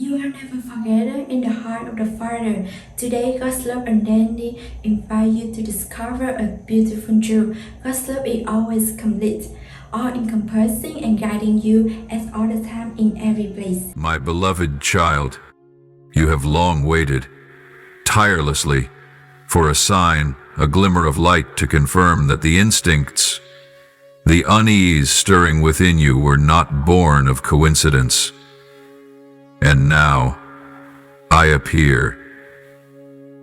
You are never forgotten in the heart of the Father. Today, God's love unending invites you to discover a beautiful truth. God's love is always complete, all-encompassing and guiding you at all the time in every place. My beloved child, you have long waited, tirelessly, for a sign, a glimmer of light to confirm that the instincts, the unease stirring within you were not born of coincidence. And now, I appear,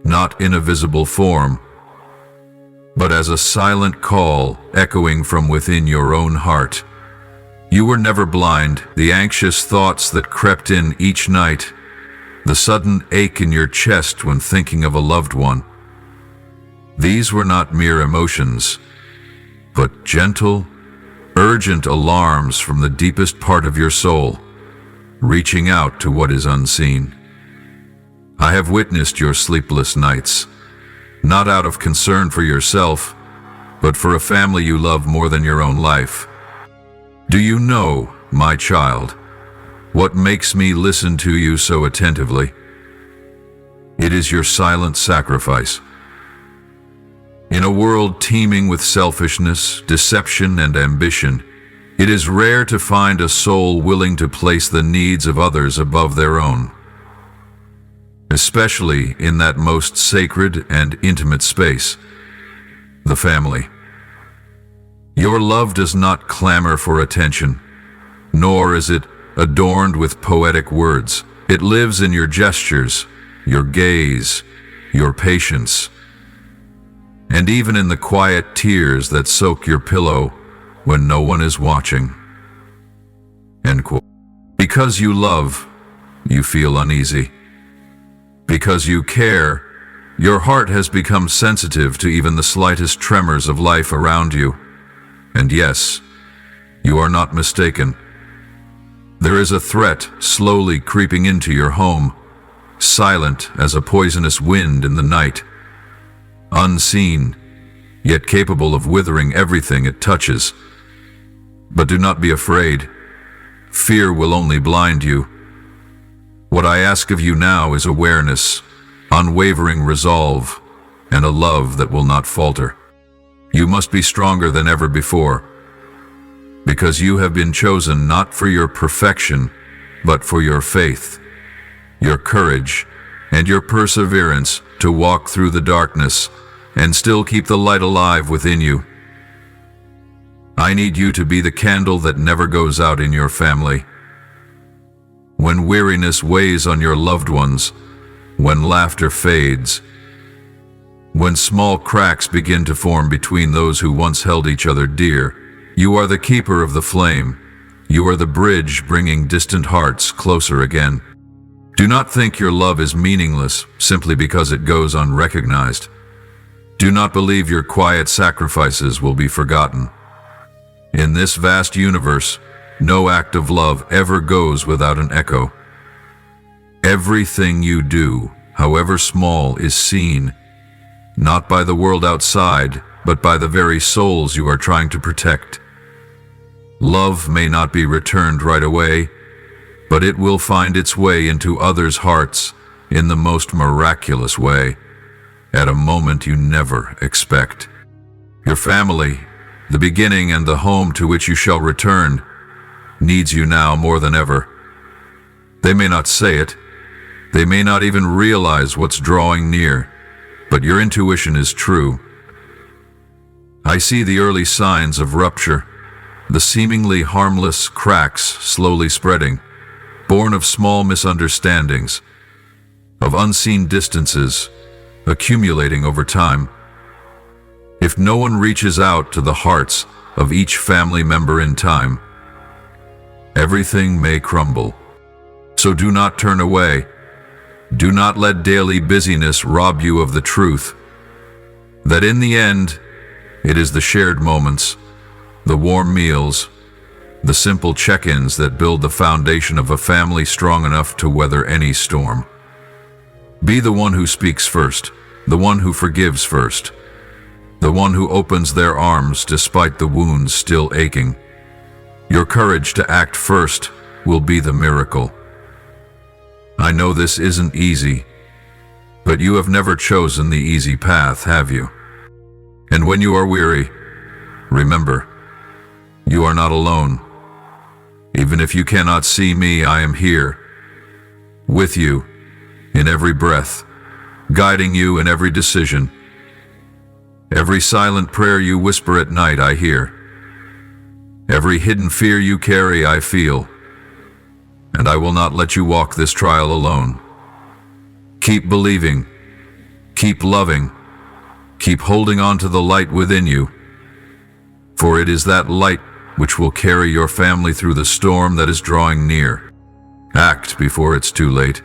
not in a visible form, but as a silent call echoing from within your own heart. You were never blind. The anxious thoughts that crept in each night, the sudden ache in your chest when thinking of a loved one. These were not mere emotions, but gentle, urgent alarms from the deepest part of your soul, reaching out to what is unseen. I have witnessed your sleepless nights, not out of concern for yourself, but for a family you love more than your own life. Do you know, my child, what makes me listen to you so attentively? It is your silent sacrifice. In a world teeming with selfishness, deception, and ambition, it is rare to find a soul willing to place the needs of others above their own, especially in that most sacred and intimate space, the family. Your love does not clamor for attention, nor is it adorned with poetic words. It lives in your gestures, your gaze, your patience, and even in the quiet tears that soak your pillow when no one is watching. End quote. Because you love, you feel uneasy. Because you care, your heart has become sensitive to even the slightest tremors of life around you. And yes, you are not mistaken. There is a threat slowly creeping into your home, silent as a poisonous wind in the night, unseen, yet capable of withering everything it touches. But do not be afraid. Fear will only blind you. What I ask of you now is awareness, unwavering resolve, and a love that will not falter. You must be stronger than ever before, because you have been chosen not for your perfection, but for your faith, your courage, and your perseverance to walk through the darkness and still keep the light alive within you. I need you to be the candle that never goes out in your family. When weariness weighs on your loved ones, when laughter fades, when small cracks begin to form between those who once held each other dear, you are the keeper of the flame. You are the bridge bringing distant hearts closer again. Do not think your love is meaningless simply because it goes unrecognized. Do not believe your quiet sacrifices will be forgotten. In this vast universe, no act of love ever goes without an echo. Everything you do, however small, is seen, not by the world outside, but by the very souls you are trying to protect. Love may not be returned right away, but it will find its way into others' hearts in the most miraculous way, at a moment you never expect. Your family, the beginning and the home to which you shall return, needs you now more than ever. They may not say it, they may not even realize what's drawing near, but your intuition is true. I see the early signs of rupture, the seemingly harmless cracks slowly spreading, born of small misunderstandings, of unseen distances accumulating over time. If no one reaches out to the hearts of each family member in time, everything may crumble. So do not turn away. Do not let daily busyness rob you of the truth, that in the end, it is the shared moments, the warm meals, the simple check-ins that build the foundation of a family strong enough to weather any storm. Be the one who speaks first, the one who forgives first, the one who opens their arms despite the wounds still aching. Your courage to act first will be the miracle. I know this isn't easy, but you have never chosen the easy path, have you? And when you are weary, remember, you are not alone. Even if you cannot see me, I am here, with you in every breath, guiding you in every decision. Every silent prayer you whisper at night, I hear. Every hidden fear you carry, I feel. And I will not let you walk this trial alone. Keep believing, keep loving, keep holding on to the light within you, for it is that light which will carry your family through the storm that is drawing near. Act before it's too late.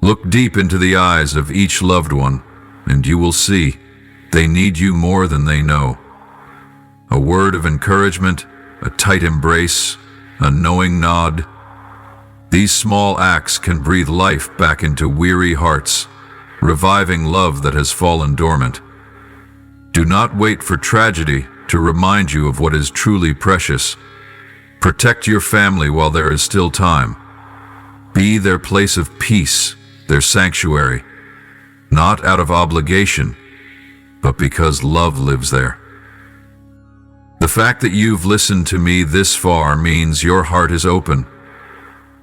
Look deep into the eyes of each loved one, and you will see they need you more than they know. A word of encouragement, a tight embrace, a knowing nod. These small acts can breathe life back into weary hearts, reviving love that has fallen dormant. Do not wait for tragedy to remind you of what is truly precious. Protect your family while there is still time. Be their place of peace, their sanctuary, not out of obligation, but because love lives there. The fact that you've listened to me this far means your heart is open,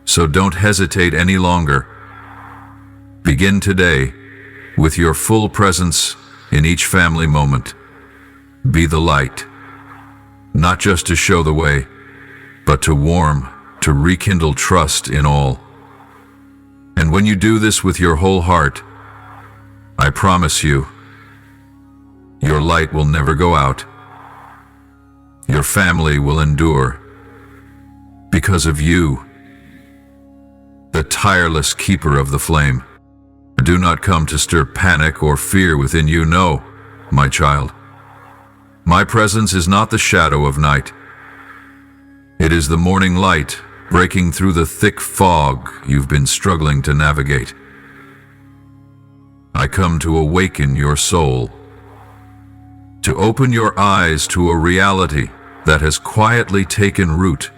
so don't hesitate any longer. Begin today with your full presence in each family moment. Be the light, not just to show the way, but to warm, to rekindle trust in all. And when you do this with your whole heart, I promise you, your light will never go out. Your family will endure because of you, the tireless keeper of the flame. Do not come to stir panic or fear within you. No, my child. My presence is not the shadow of night. It is the morning light breaking through the thick fog you've been struggling to navigate. I come to awaken your soul, to open your eyes to a reality that has quietly taken root,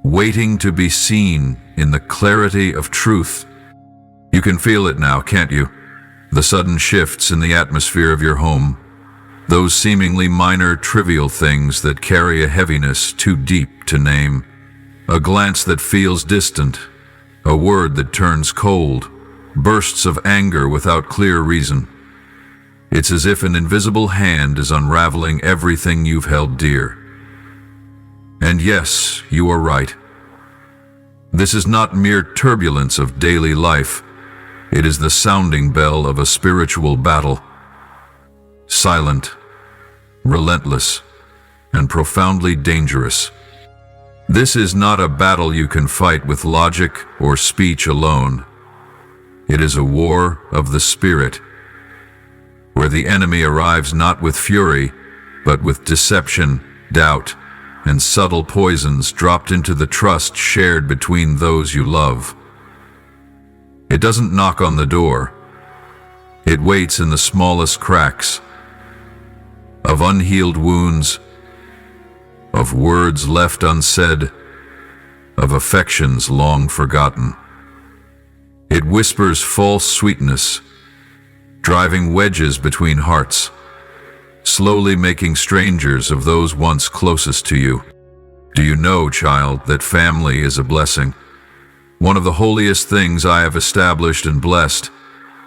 waiting to be seen in the clarity of truth. You can feel it now, can't you? The sudden shifts in the atmosphere of your home, those seemingly minor, trivial things that carry a heaviness too deep to name. A glance that feels distant, a word that turns cold, bursts of anger without clear reason. It's as if an invisible hand is unraveling everything you've held dear. And yes, you are right. This is not mere turbulence of daily life. It is the sounding bell of a spiritual battle. Silent, relentless, and profoundly dangerous. This is not a battle you can fight with logic or speech alone. It is a war of the spirit, where the enemy arrives not with fury, but with deception, doubt, and subtle poisons dropped into the trust shared between those you love. It doesn't knock on the door. It waits in the smallest cracks of unhealed wounds, of words left unsaid, of affections long forgotten. It whispers false sweetness, driving wedges between hearts, slowly making strangers of those once closest to you. Do you know, child, that family is a blessing? One of the holiest things I have established and blessed.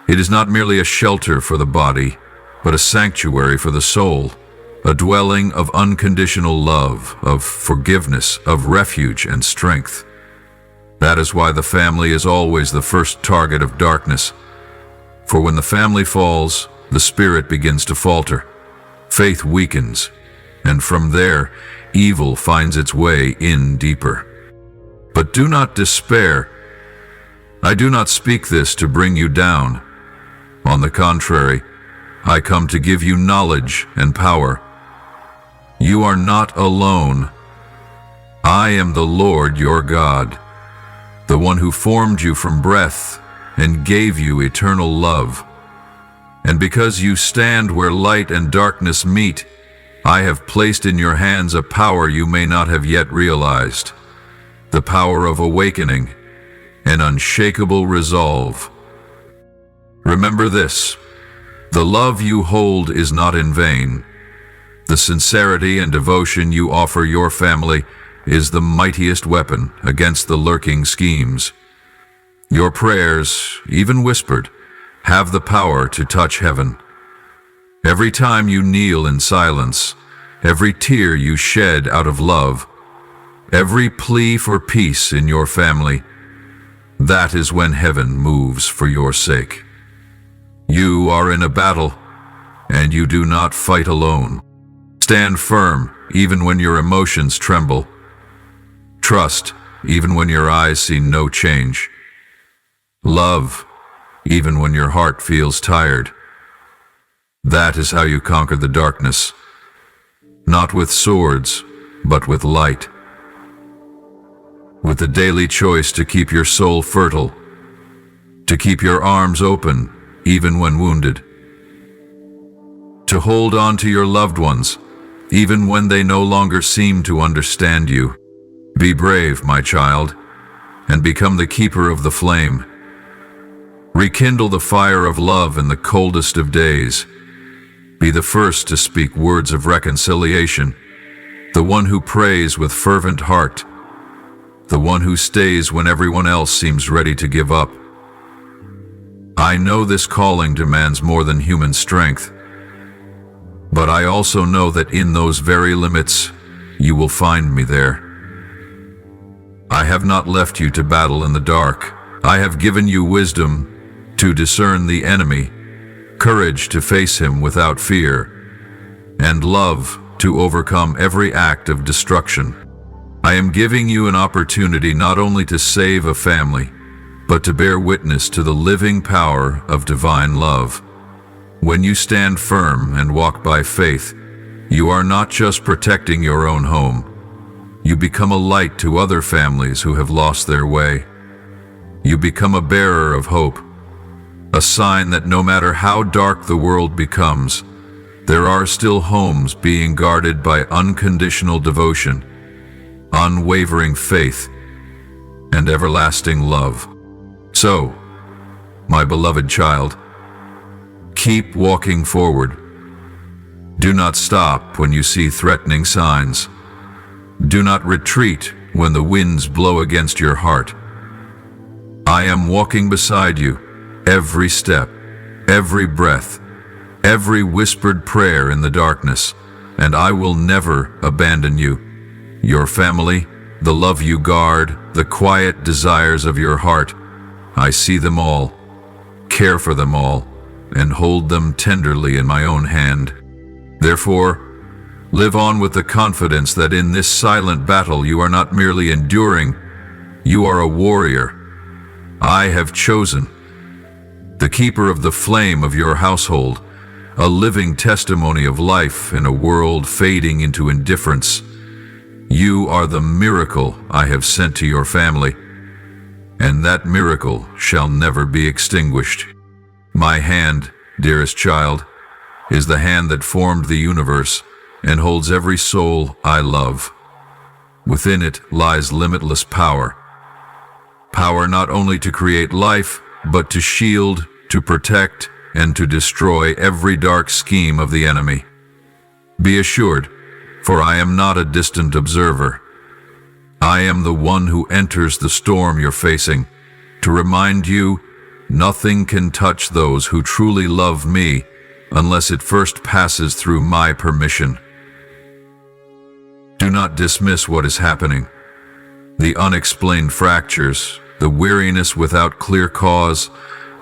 It is not merely a shelter for the body, but a sanctuary for the soul, a dwelling of unconditional love, of forgiveness, of refuge and strength. That is why the family is always the first target of darkness. For when the family falls, the spirit begins to falter, faith weakens, and from there, evil finds its way in deeper. But do not despair. I do not speak this to bring you down. On the contrary, I come to give you knowledge and power. You are not alone. I am the Lord your God, the one who formed you from breath and gave you eternal love. And because you stand where light and darkness meet, I have placed in your hands a power you may not have yet realized, the power of awakening an unshakable resolve. Remember this: the love you hold is not in vain. The sincerity and devotion you offer your family is the mightiest weapon against the lurking schemes. Your prayers, even whispered, have the power to touch heaven. Every time you kneel in silence, every tear you shed out of love, every plea for peace in your family, that is when heaven moves for your sake. You are in a battle, and you do not fight alone. Stand firm even when your emotions tremble. Trust even when your eyes see no change. Love even when your heart feels tired. That is how you conquer the darkness. Not with swords, but with light. With the daily choice to keep your soul fertile, to keep your arms open even when wounded, to hold on to your loved ones even when they no longer seem to understand you. Be brave, my child, and become the keeper of the flame. Rekindle the fire of love in the coldest of days. Be the first to speak words of reconciliation, the one who prays with fervent heart, the one who stays when everyone else seems ready to give up. I know this calling demands more than human strength, but I also know that in those very limits, you will find me there. I have not left you to battle in the dark. I have given you wisdom to discern the enemy, courage to face him without fear, and love to overcome every act of destruction. I am giving you an opportunity not only to save a family, but to bear witness to the living power of divine love. When you stand firm and walk by faith, you are not just protecting your own home. You become a light to other families who have lost their way. You become a bearer of hope, a sign that no matter how dark the world becomes, there are still homes being guarded by unconditional devotion, unwavering faith, and everlasting love. So, my beloved child, keep walking forward. Do not stop when you see threatening signs. Do not retreat when the winds blow against your heart. I am walking beside you, every step, every breath, every whispered prayer in the darkness, and I will never abandon you. Your family, the love you guard, the quiet desires of your heart, I see them all, care for them all, and hold them tenderly in my own hand. Therefore, live on with the confidence that in this silent battle you are not merely enduring, you are a warrior. I have chosen, the keeper of the flame of your household, a living testimony of life in a world fading into indifference. You are the miracle I have sent to your family, and that miracle shall never be extinguished. My hand, dearest child, is the hand that formed the universe and holds every soul I love. Within it lies limitless power. Power not only to create life, but to shield, to protect, and to destroy every dark scheme of the enemy. Be assured, for I am not a distant observer. I am the one who enters the storm you're facing, to remind you nothing can touch those who truly love me unless it first passes through my permission. Do not dismiss what is happening. The unexplained fractures, the weariness without clear cause,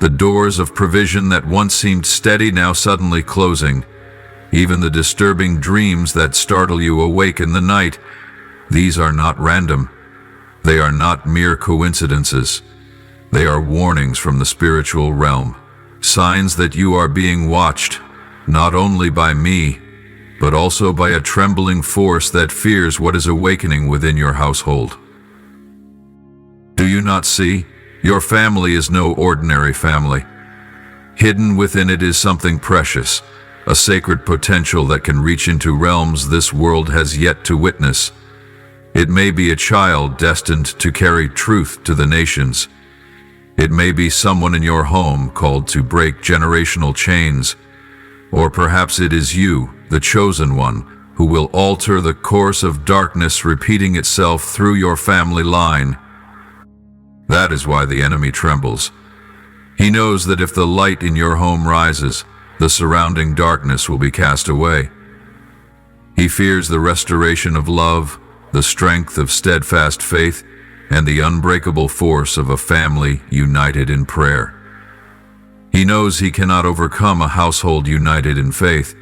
the doors of provision that once seemed steady now suddenly closing, even the disturbing dreams that startle you awake in the night, these are not random. They are not mere coincidences. They are warnings from the spiritual realm, signs that you are being watched, not only by me, but also by a trembling force that fears what is awakening within your household. Do you not see? Your family is no ordinary family. Hidden within it is something precious, a sacred potential that can reach into realms this world has yet to witness. It may be a child destined to carry truth to the nations, It may be someone in your home called to break generational chains, or perhaps it is you, the chosen one, who will alter the course of darkness repeating itself through your family line. That is why the enemy trembles. He knows that if the light in your home rises, the surrounding darkness will be cast away. He fears the restoration of love, the strength of steadfast faith, and the unbreakable force of a family united in prayer. He knows he cannot overcome a household united in faith,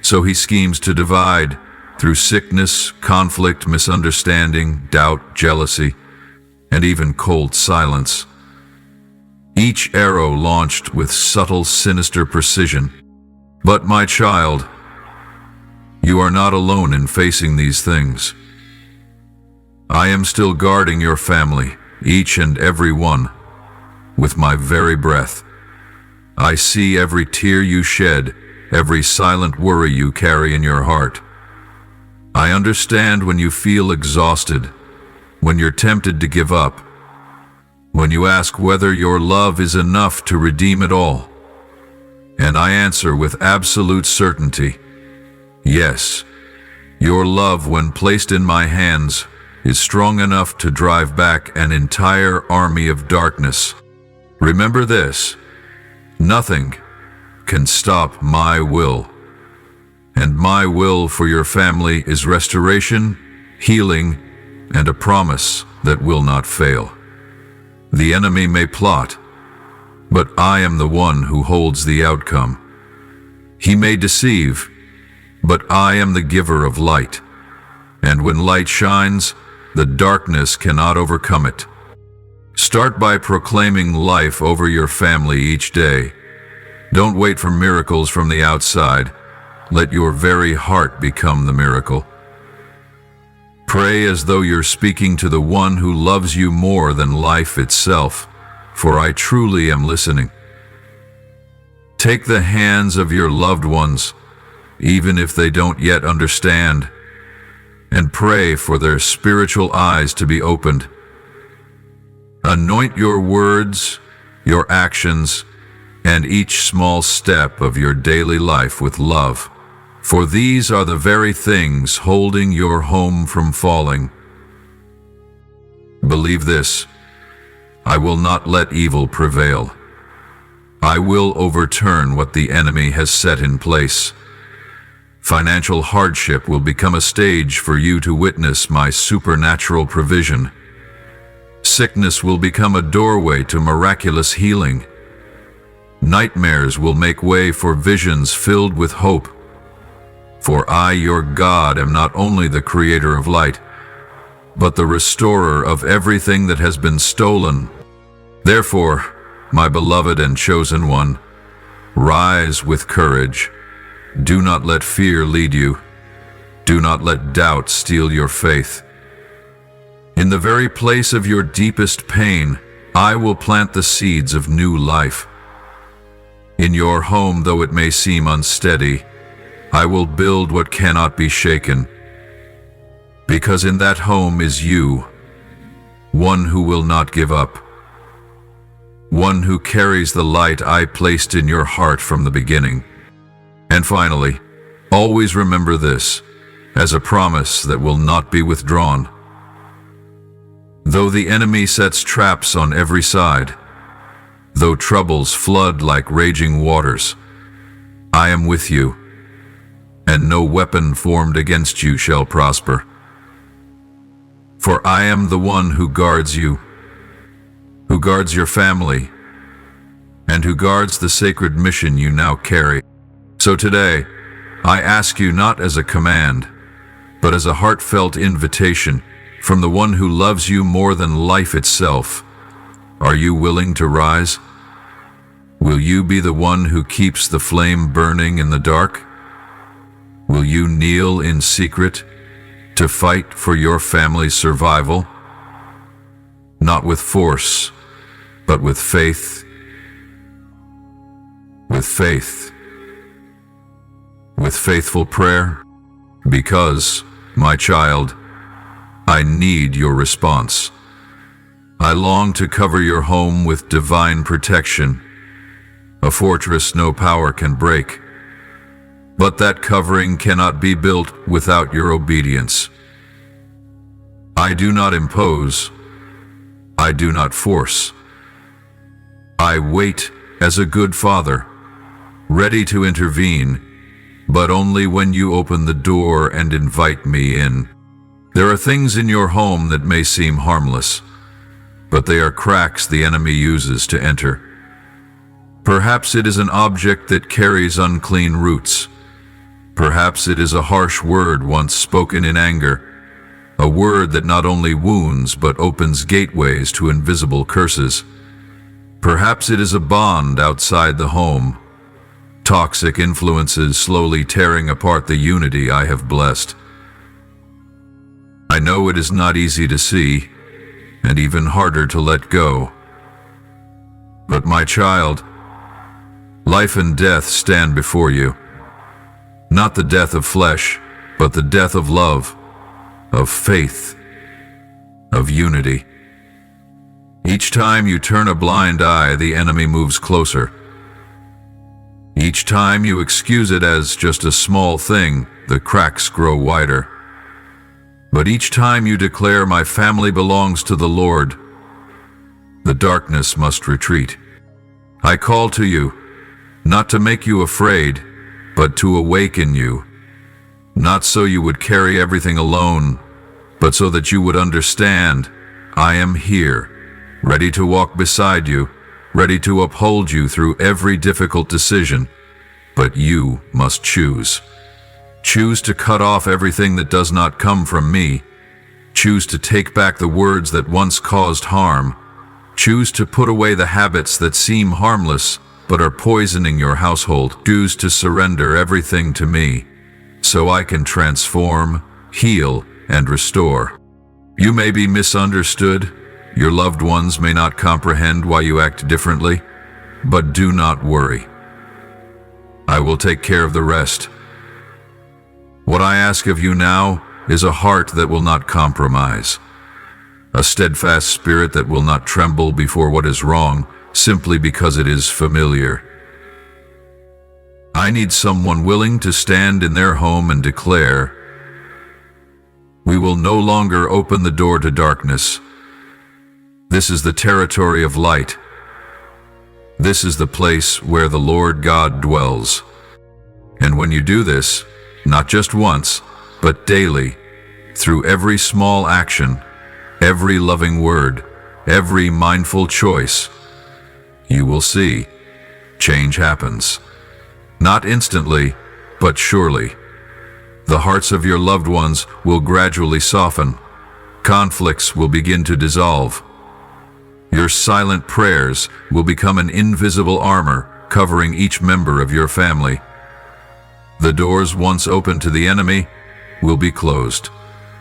so he schemes to divide through sickness, conflict, misunderstanding, doubt, jealousy, and even cold silence. Each arrow launched with subtle, sinister precision. But my child, you are not alone in facing these things. I am still guarding your family, each and every one, with my very breath. I see every tear you shed, every silent worry you carry in your heart. I understand when you feel exhausted, when you're tempted to give up, when you ask whether your love is enough to redeem it all. And I answer with absolute certainty, yes, your love, when placed in my hands, is strong enough to drive back an entire army of darkness. Remember this, nothing can stop my will. And my will for your family is restoration, healing, and a promise that will not fail. The enemy may plot, but I am the one who holds the outcome. He may deceive, but I am the giver of light. And when light shines, the darkness cannot overcome it. Start by proclaiming life over your family each day. Don't wait for miracles from the outside. Let your very heart become the miracle. Pray as though you're speaking to the one who loves you more than life itself, for I truly am listening. Take the hands of your loved ones, even if they don't yet understand, and pray for their spiritual eyes to be opened. Anoint your words, your actions, and each small step of your daily life with love, for these are the very things holding your home from falling. Believe this, I will not let evil prevail. I will overturn what the enemy has set in place. Financial hardship will become a stage for you to witness my supernatural provision. Sickness will become a doorway to miraculous healing. Nightmares will make way for visions filled with hope. For I, your God, am not only the creator of light, but the restorer of everything that has been stolen. Therefore, my beloved and chosen one, rise with courage. Do not let fear lead you. Do not let doubt steal your faith. In the very place of your deepest pain, I will plant the seeds of new life. In your home, though it may seem unsteady, I will build what cannot be shaken. Because in that home is you, one who will not give up, one who carries the light I placed in your heart from the beginning. And finally, always remember this, as a promise that will not be withdrawn. Though the enemy sets traps on every side, though troubles flood like raging waters, I am with you, and no weapon formed against you shall prosper. For I am the one who guards you, who guards your family, and who guards the sacred mission you now carry. So today, I ask you not as a command, but as a heartfelt invitation from the one who loves you more than life itself. Are you willing to rise? Will you be the one who keeps the flame burning in the dark? Will you kneel in secret to fight for your family's survival? Not with force, but with faith. With faith. With faithful prayer, because, my child, I need your response. I long to cover your home with divine protection, a fortress no power can break. But that covering cannot be built without your obedience. I do not impose. I do not force. I wait as a good father, ready to intervene, but only when you open the door and invite me in. There are things in your home that may seem harmless, but they are cracks the enemy uses to enter. Perhaps it is an object that carries unclean roots. Perhaps it is a harsh word once spoken in anger, a word that not only wounds but opens gateways to invisible curses. Perhaps it is a bond outside the home, toxic influences slowly tearing apart the unity I have blessed. I know it is not easy to see, and even harder to let go. But my child, life and death stand before you. Not the death of flesh, but the death of love, of faith, of unity. Each time you turn a blind eye, the enemy moves closer. Each time you excuse it as just a small thing, the cracks grow wider. But each time you declare my family belongs to the Lord, the darkness must retreat. I call to you, not to make you afraid, but to awaken you, not so you would carry everything alone, but so that you would understand, I am here, ready to walk beside you, ready to uphold you through every difficult decision. But you must choose. Choose to cut off everything that does not come from me. Choose to take back the words that once caused harm. Choose to put away the habits that seem harmless but are poisoning your household. Choose to surrender everything to me, so I can transform, heal, and restore. You may be misunderstood. Your loved ones may not comprehend why you act differently, but do not worry. I will take care of the rest. What I ask of you now is a heart that will not compromise, a steadfast spirit that will not tremble before what is wrong simply because it is familiar. I need someone willing to stand in their home and declare, we will no longer open the door to darkness. This is the territory of light. This is the place where the Lord God dwells. And when you do this, not just once, but daily, through every small action, every loving word, every mindful choice, you will see change happens. Not instantly, but surely. The hearts of your loved ones will gradually soften. Conflicts will begin to dissolve. Your silent prayers will become an invisible armor covering each member of your family. The doors once open to the enemy will be closed,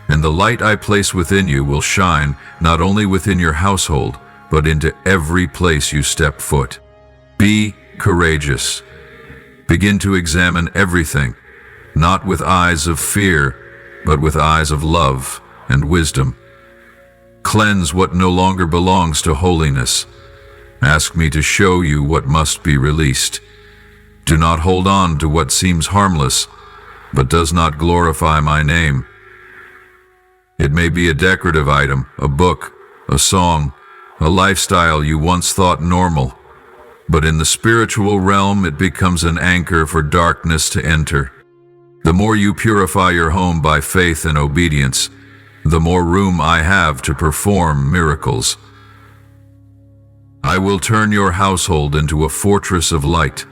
and the light I place within you will shine not only within your household, but into every place you step foot. Be courageous. Begin to examine everything, not with eyes of fear, but with eyes of love and wisdom. Cleanse what no longer belongs to holiness. Ask me to show you what must be released. Do not hold on to what seems harmless, but does not glorify my name. It may be a decorative item, a book, a song, a lifestyle you once thought normal, but in the spiritual realm it becomes an anchor for darkness to enter. The more you purify your home by faith and obedience, the more room I have to perform miracles. I will turn your household into a fortress of light,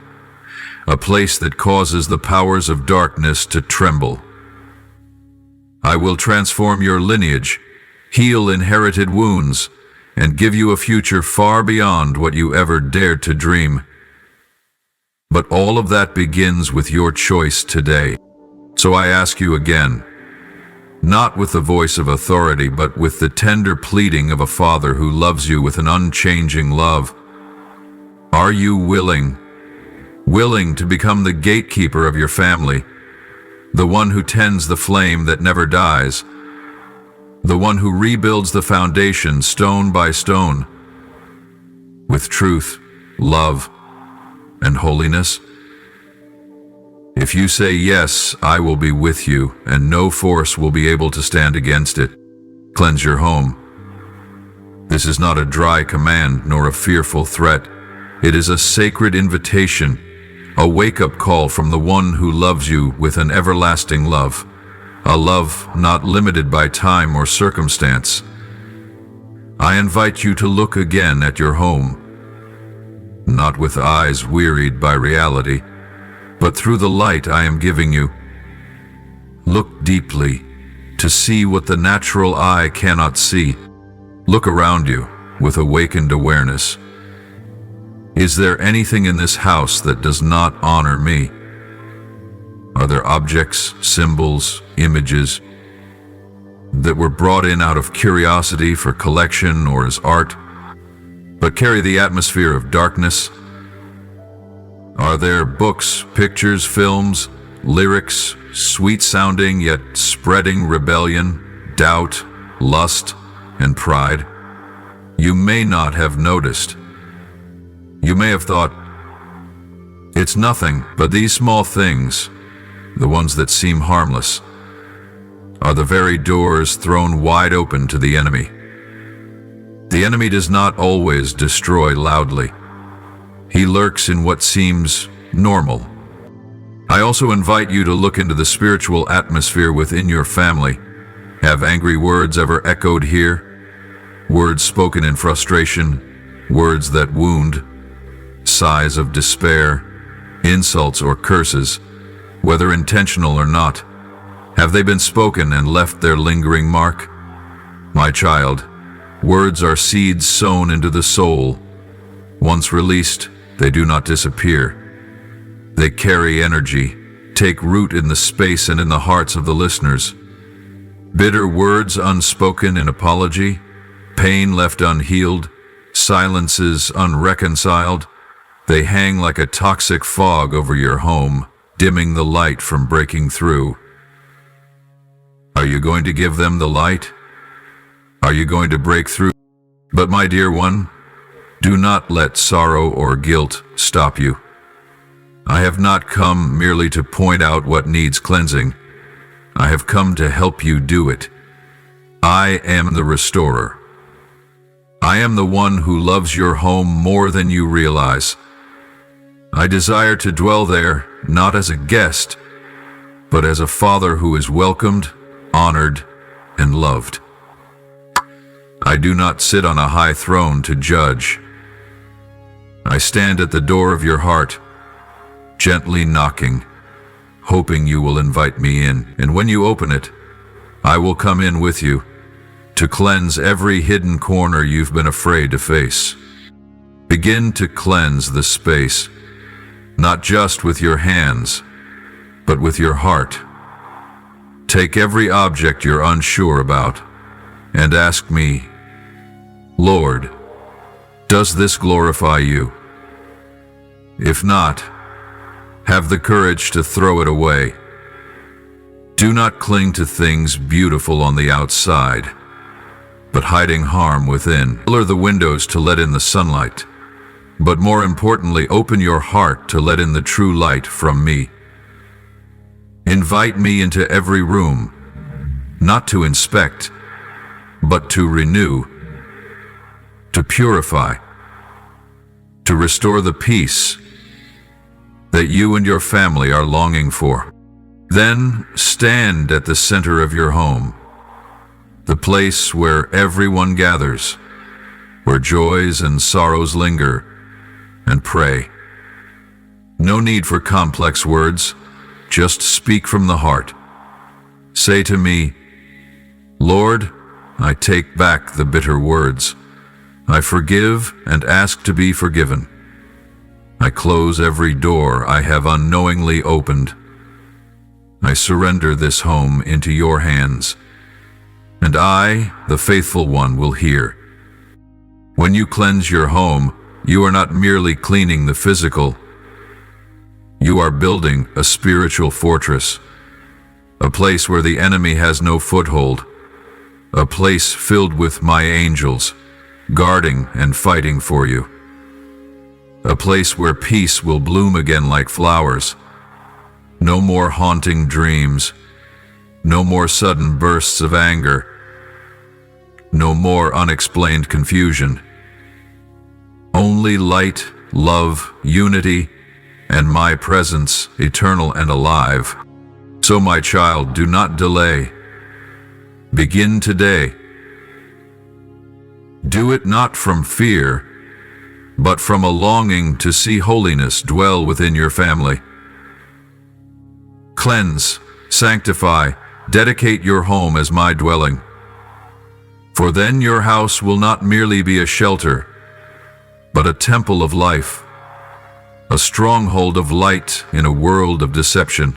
a place that causes the powers of darkness to tremble. I will transform your lineage, heal inherited wounds, and give you a future far beyond what you ever dared to dream. But all of that begins with your choice today. So I ask you again, not with the voice of authority, but with the tender pleading of a father who loves you with an unchanging love. Are you willing to become the gatekeeper of your family, the one who tends the flame that never dies? the one who rebuilds the foundation stone by stone, with truth, love, and holiness. If you say yes, I will be with you, and no force will be able to stand against it. Cleanse your home. This is not a dry command nor a fearful threat. It is a sacred invitation, a wake-up call from the one who loves you with an everlasting love, a love not limited by time or circumstance. I invite you to look again at your home, not with eyes wearied by reality, but through the light I am giving you. Look deeply to see what the natural eye cannot see. Look around you with awakened awareness. Is there anything in this house that does not honor me? Are there objects, symbols, images that were brought in out of curiosity for collection or as art, but carry the atmosphere of darkness? Are there books, pictures, films, lyrics, sweet-sounding yet spreading rebellion, doubt, lust, and pride? You may not have noticed. You may have thought, it's nothing, but these small things, the ones that seem harmless, are the very doors thrown wide open to the enemy. The enemy does not always destroy loudly. He lurks in what seems normal. I also invite you to look into the spiritual atmosphere within your family. Have angry words ever echoed here? Words spoken in frustration, words that wound, sighs of despair, insults or curses, whether intentional or not. Have they been spoken and left their lingering mark? My child, words are seeds sown into the soul. Once released, they do not disappear. They carry energy, take root in the space and in the hearts of the listeners. Bitter words unspoken in apology, pain left unhealed, silences unreconciled, they hang like a toxic fog over your home, dimming the light from breaking through. Are you going to give them the light? Are you going to break through? But my dear one, do not let sorrow or guilt stop you. I have not come merely to point out what needs cleansing. I have come to help you do it. I am the restorer. I am the one who loves your home more than you realize. I desire to dwell there, not as a guest, but as a father who is welcomed, honored, and loved. I do not sit on a high throne to judge. I stand at the door of your heart, gently knocking, hoping you will invite me in. And when you open it, I will come in with you to cleanse every hidden corner you've been afraid to face. Begin to cleanse the space, not just with your hands, but with your heart. Take every object you're unsure about and ask me, Lord, does this glorify you? If not, have the courage to throw it away. Do not cling to things beautiful on the outside, but hiding harm within. Pillar the windows to let in the sunlight, but more importantly, open your heart to let in the true light from me. Invite me into every room, not to inspect, but to renew, to purify, to restore the peace that you and your family are longing for. Then stand at the center of your home, the place where everyone gathers, where joys and sorrows linger, and pray. No need for complex words, just speak from the heart. Say to me, Lord, I take back the bitter words. I forgive and ask to be forgiven. I close every door I have unknowingly opened. I surrender this home into your hands, and I, the faithful one, will hear. When you cleanse your home, you are not merely cleaning the physical. You are building a spiritual fortress, a place where the enemy has no foothold, a place filled with my angels, guarding and fighting for you. A place where peace will bloom again like flowers. No more haunting dreams, no more sudden bursts of anger, no more unexplained confusion. Only light, love, unity, and my presence, eternal and alive. So, my child, do not delay. Begin today. Do it not from fear, but from a longing to see holiness dwell within your family. Cleanse, sanctify, dedicate your home as my dwelling. For then your house will not merely be a shelter, but a temple of life, a stronghold of light in a world of deception.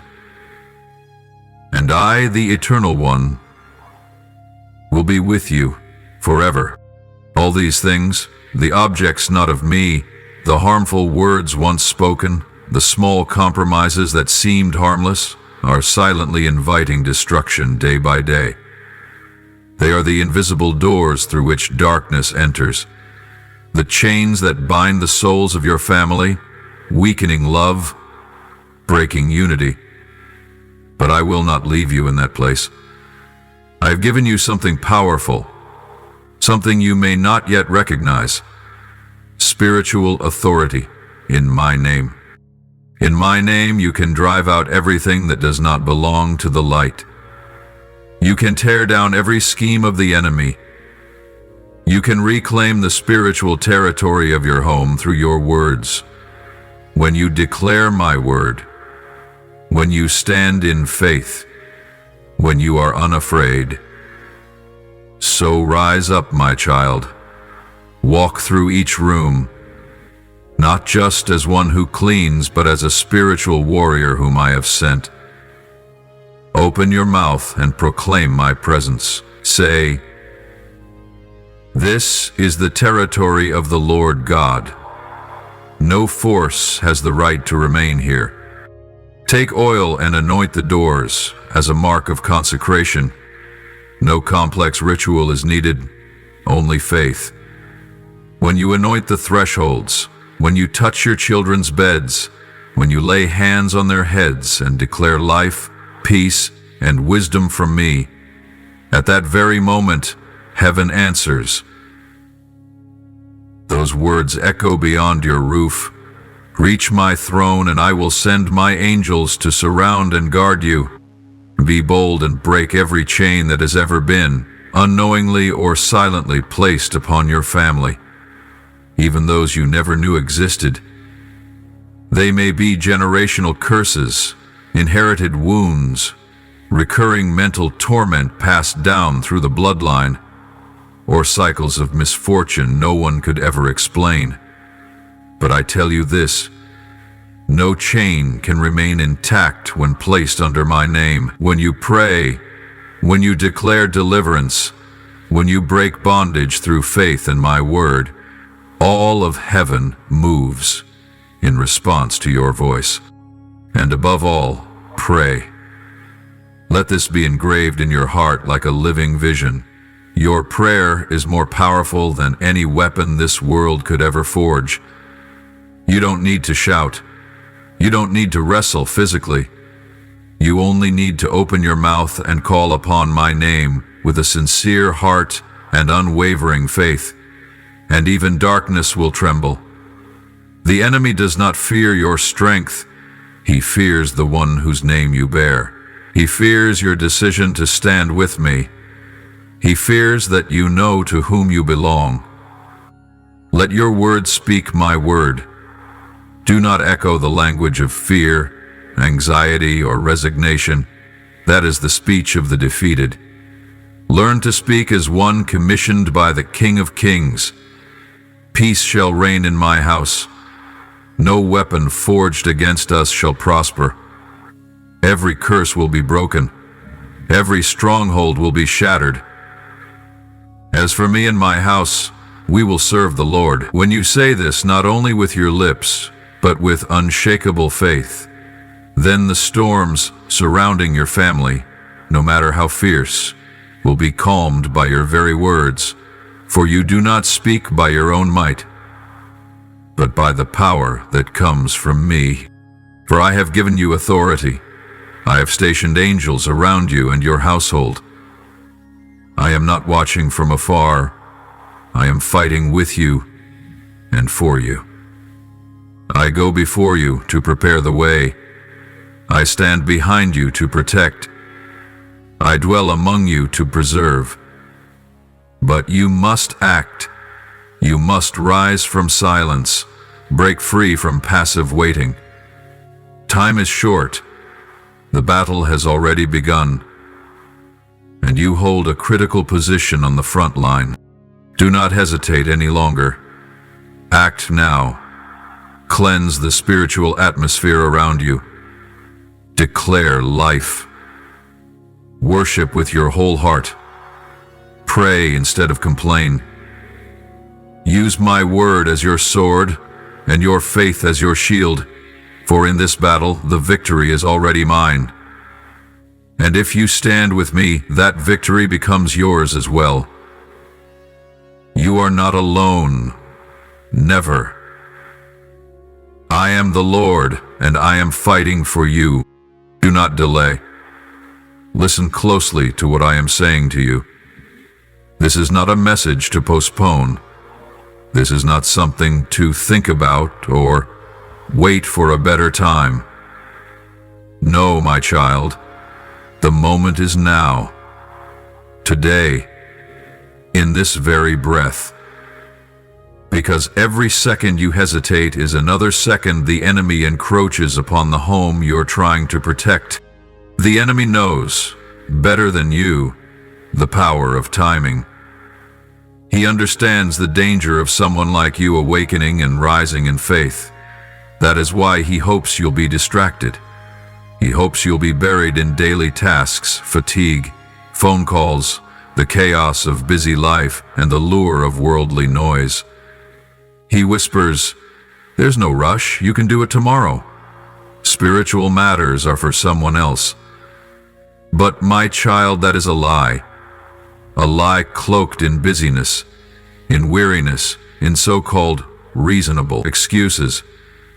And I, the Eternal One, will be with you forever. All these things, the objects not of me, the harmful words once spoken, the small compromises that seemed harmless, are silently inviting destruction day by day. They are the invisible doors through which darkness enters, the chains that bind the souls of your family, weakening love, breaking unity. But I will not leave you in that place. I have given you something powerful, something you may not yet recognize: spiritual authority in my name. In my name, you can drive out everything that does not belong to the light. You can tear down every scheme of the enemy. You can reclaim the spiritual territory of your home through your words. When you declare my word, when you stand in faith, when you are unafraid. So rise up, my child. Walk through each room, not just as one who cleans, but as a spiritual warrior whom I have sent. Open your mouth and proclaim my presence. Say, "This is the territory of the Lord God. No force has the right to remain here." Take oil and anoint the doors as a mark of consecration. No complex ritual is needed, only faith. When you anoint the thresholds, when you touch your children's beds, when you lay hands on their heads and declare life, peace, and wisdom from me, at that very moment, heaven answers. Those words echo beyond your roof. Reach my throne, and I will send my angels to surround and guard you. Be bold and break every chain that has ever been, unknowingly or silently, placed upon your family, even those you never knew existed. They may be generational curses, inherited wounds, recurring mental torment passed down through the bloodline, or cycles of misfortune no one could ever explain. But I tell you this: no chain can remain intact when placed under my name. When you pray, when you declare deliverance, when you break bondage through faith in my word, all of heaven moves in response to your voice. And above all, pray. Let this be engraved in your heart like a living vision. Your prayer is more powerful than any weapon this world could ever forge. You don't need to shout. You don't need to wrestle physically. You only need to open your mouth and call upon my name with a sincere heart and unwavering faith, and even darkness will tremble. The enemy does not fear your strength. He fears the one whose name you bear. He fears your decision to stand with me. He fears that you know to whom you belong. Let your words speak my word. Do not echo the language of fear, anxiety, or resignation. That is the speech of the defeated. Learn to speak as one commissioned by the King of Kings. Peace shall reign in my house. No weapon forged against us shall prosper. Every curse will be broken. Every stronghold will be shattered. As for me and my house, we will serve the Lord. When you say this not only with your lips, but with unshakable faith, then the storms surrounding your family, no matter how fierce, will be calmed by your very words, for you do not speak by your own might, but by the power that comes from me. For I have given you authority. I have stationed angels around you and your household. I am not watching from afar. I am fighting with you and for you. I go before you to prepare the way. I stand behind you to protect. I dwell among you to preserve. But you must act. You must rise from silence, break free from passive waiting. Time is short. The battle has already begun, and you hold a critical position on the front line. Do not hesitate any longer. Act now. Cleanse the spiritual atmosphere around you. Declare life. Worship with your whole heart. Pray instead of complain. Use my word as your sword and your faith as your shield, for in this battle the victory is already mine. And if you stand with me, that victory becomes yours as well. You are not alone. Never. I am the Lord, and I am fighting for you. Do not delay. Listen closely to what I am saying to you. This is not a message to postpone. This is not something to think about or wait for a better time. No, my child, the moment is now. Today, in this very breath. Because every second you hesitate is another second the enemy encroaches upon the home you're trying to protect. The enemy knows, better than you, the power of timing. He understands the danger of someone like you awakening and rising in faith. That is why he hopes you'll be distracted. He hopes you'll be buried in daily tasks, fatigue, phone calls, the chaos of busy life, and the lure of worldly noise. He whispers, "There's no rush, you can do it tomorrow. Spiritual matters are for someone else." But my child, that is a lie cloaked in busyness, in weariness, in so-called reasonable excuses,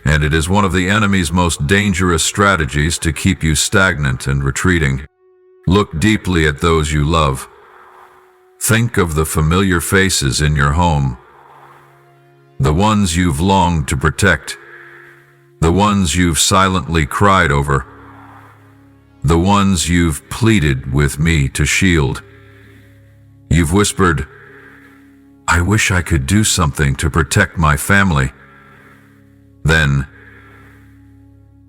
and it is one of the enemy's most dangerous strategies to keep you stagnant and retreating. Look deeply at those you love. Think of the familiar faces in your home, the ones you've longed to protect, the ones you've silently cried over, the ones you've pleaded with me to shield. You've whispered, "I wish I could do something to protect my family." Then,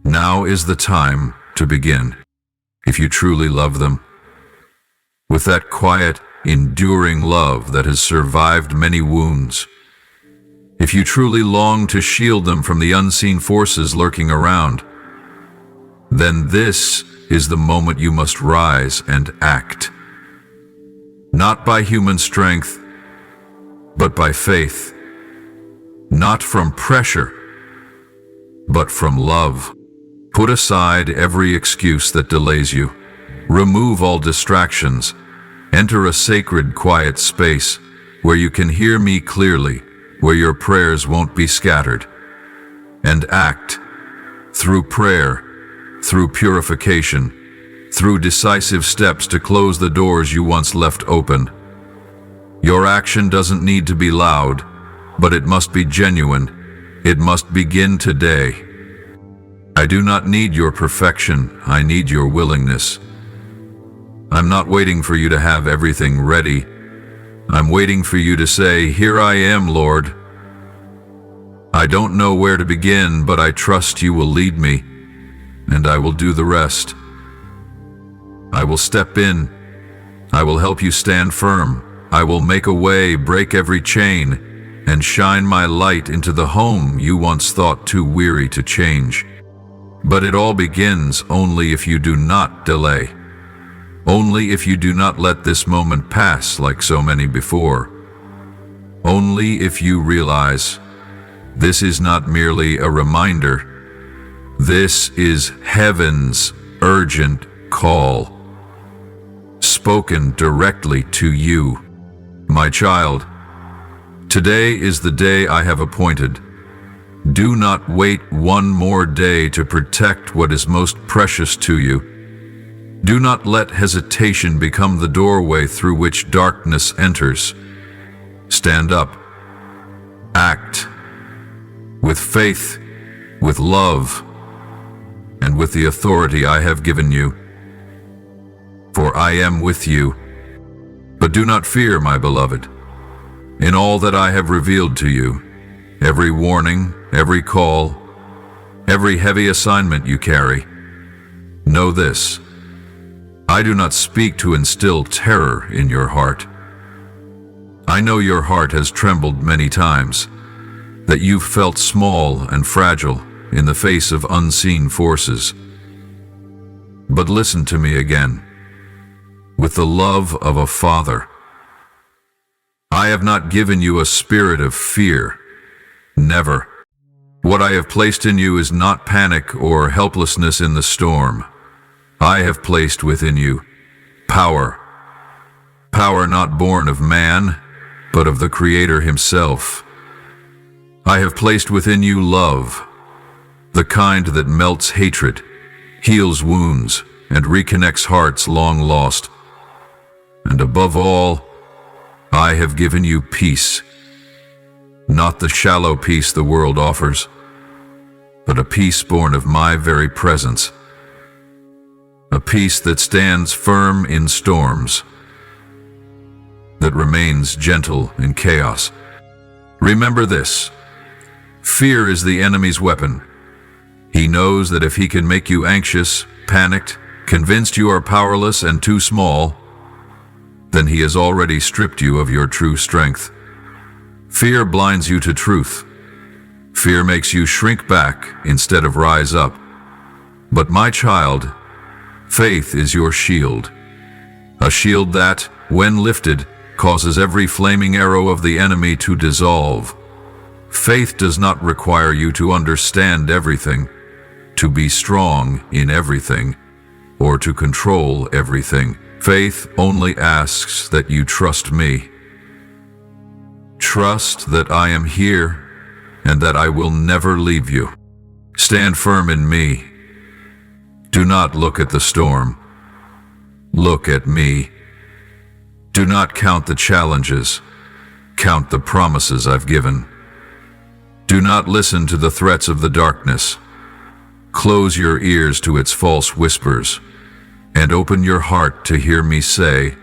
now is the time to begin. If you truly love them, with that quiet, enduring love that has survived many wounds, if you truly long to shield them from the unseen forces lurking around, then this is the moment you must rise and act. Not by human strength, but by faith. Not from pressure, but from love. Put aside every excuse that delays you. Remove all distractions. Enter a sacred, quiet space where you can hear me clearly, where your prayers won't be scattered. And act through prayer, through purification, through decisive steps to close the doors you once left open. Your action doesn't need to be loud, but it must be genuine. It must begin today. I do not need your perfection, I need your willingness. I'm not waiting for you to have everything ready. I'm waiting for you to say, "Here I am, Lord." I don't know where to begin, but I trust you will lead me, and I will do the rest. I will step in. I will help you stand firm. I will make a way, break every chain, and shine my light into the home you once thought too weary to change. But it all begins only if you do not delay. Only if you do not let this moment pass like so many before. Only if you realize this is not merely a reminder. This is heaven's urgent call. spoken directly to you. My child, today is the day I have appointed. Do not wait one more day to protect what is most precious to you. Do not let hesitation become the doorway through which darkness enters. Stand up. Act. With faith, with love, and with the authority I have given you. For I am with you. But do not fear, my beloved. In all that I have revealed to you, every warning, every call, every heavy assignment you carry, know this: I do not speak to instill terror in your heart. I know your heart has trembled many times, that you've felt small and fragile in the face of unseen forces. But listen to me again, with the love of a father. I have not given you a spirit of fear. Never. What I have placed in you is not panic or helplessness in the storm. I have placed within you power. Power not born of man, but of the Creator himself. I have placed within you love, the kind that melts hatred, heals wounds, and reconnects hearts long lost. And above all, I have given you peace. Not the shallow peace the world offers, but a peace born of my very presence. A peace that stands firm in storms, that remains gentle in chaos. Remember this: fear is the enemy's weapon. He knows that if he can make you anxious, panicked, convinced you are powerless and too small, then he has already stripped you of your true strength. Fear blinds you to truth. Fear makes you shrink back instead of rise up. But my child, faith is your shield. A shield that, when lifted, causes every flaming arrow of the enemy to dissolve. Faith does not require you to understand everything, to be strong in everything, or to control everything. Faith only asks that you trust me. Trust that I am here and that I will never leave you. Stand firm in me. Do not look at the storm. Look at me. Do not count the challenges. Count the promises I've given. Do not listen to the threats of the darkness. Close your ears to its false whispers, and open your heart to hear me say,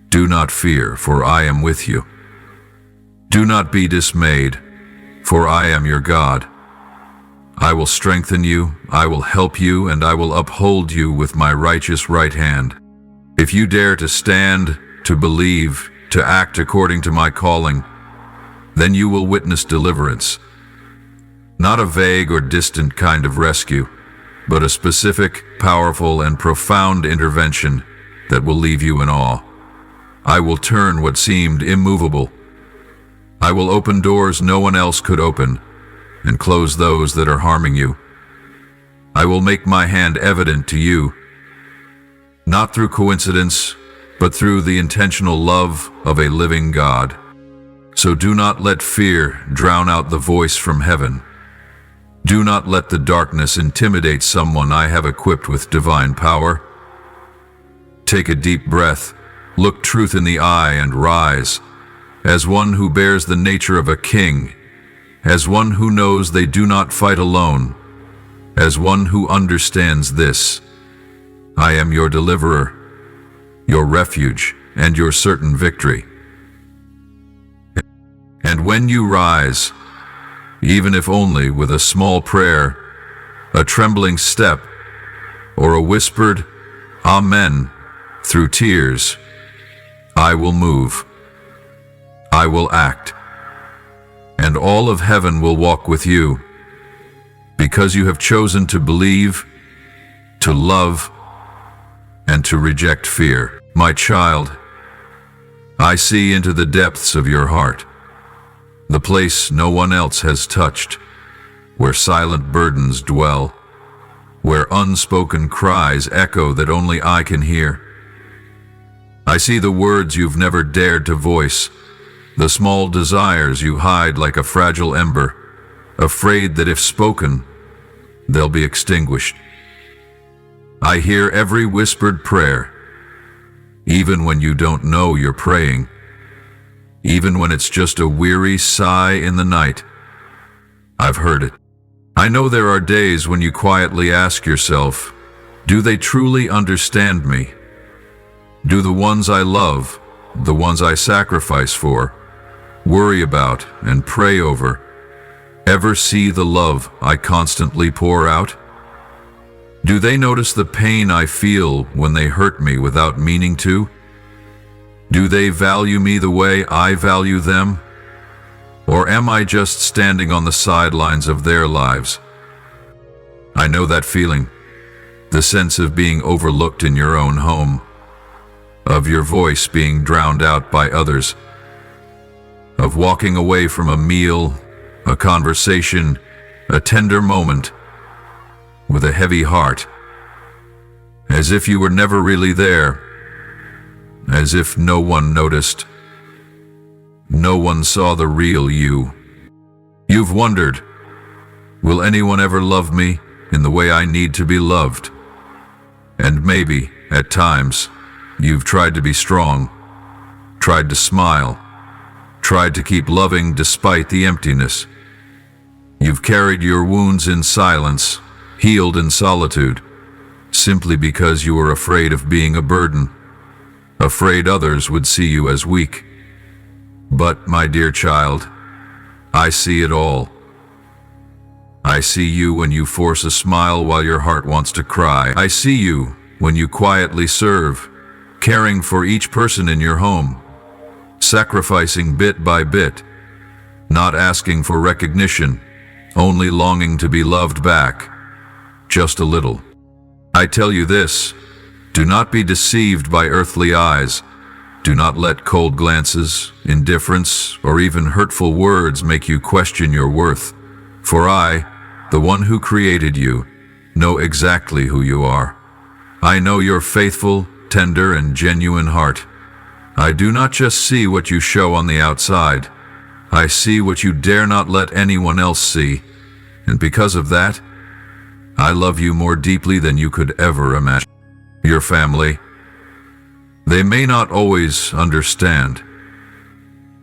do not fear, for I am with you. Do not be dismayed, for I am your God. I will strengthen you, I will help you, and I will uphold you with my righteous right hand. If you dare to stand, to believe, to act according to my calling, then you will witness deliverance. Not a vague or distant kind of rescue, but a specific, powerful, and profound intervention that will leave you in awe. I will turn what seemed immovable. I will open doors no one else could open, and close those that are harming you. I will make my hand evident to you, not through coincidence, but through the intentional love of a living God. So do not let fear drown out the voice from heaven. Do not let the darkness intimidate someone I have equipped with divine power. Take a deep breath, look truth in the eye, and rise, as one who bears the nature of a king, as one who knows they do not fight alone, as one who understands this: I am your deliverer, your refuge, and your certain victory. And when you rise, even if only with a small prayer, a trembling step, or a whispered Amen through tears, I will move. I will act. And all of heaven will walk with you, because you have chosen to believe, to love, and to reject fear. My child, I see into the depths of your heart, the place no one else has touched, where silent burdens dwell, where unspoken cries echo that only I can hear. I see the words you've never dared to voice, the small desires you hide like a fragile ember, afraid that if spoken, they'll be extinguished. I hear every whispered prayer, even when you don't know you're praying, even when it's just a weary sigh in the night. I've heard it. I know there are days when you quietly ask yourself, do they truly understand me? Do the ones I love, the ones I sacrifice for, worry about and pray over, ever see the love I constantly pour out? Do they notice the pain I feel when they hurt me without meaning to? Do they value me the way I value them? Or am I just standing on the sidelines of their lives? I know that feeling, the sense of being overlooked in your own home, of your voice being drowned out by others, of walking away from a meal, a conversation, a tender moment, with a heavy heart, as if you were never really there, as if no one noticed. No one saw the real you. You've wondered, will anyone ever love me in the way I need to be loved? And maybe, at times, you've tried to be strong, tried to smile, tried to keep loving despite the emptiness. You've carried your wounds in silence, healed in solitude, simply because you were afraid of being a burden, afraid others would see you as weak. But, my dear child, I see it all. I see you when you force a smile while your heart wants to cry. I see you when you quietly serve, caring for each person in your home, sacrificing bit by bit, not asking for recognition, only longing to be loved back, just a little. I tell you this, do not be deceived by earthly eyes. Do not let cold glances, indifference, or even hurtful words make you question your worth. For I, the one who created you, know exactly who you are. I know your faithful, tender, and genuine heart. I do not just see what you show on the outside. I see what you dare not let anyone else see. And because of that, I love you more deeply than you could ever imagine. Your family, they may not always understand.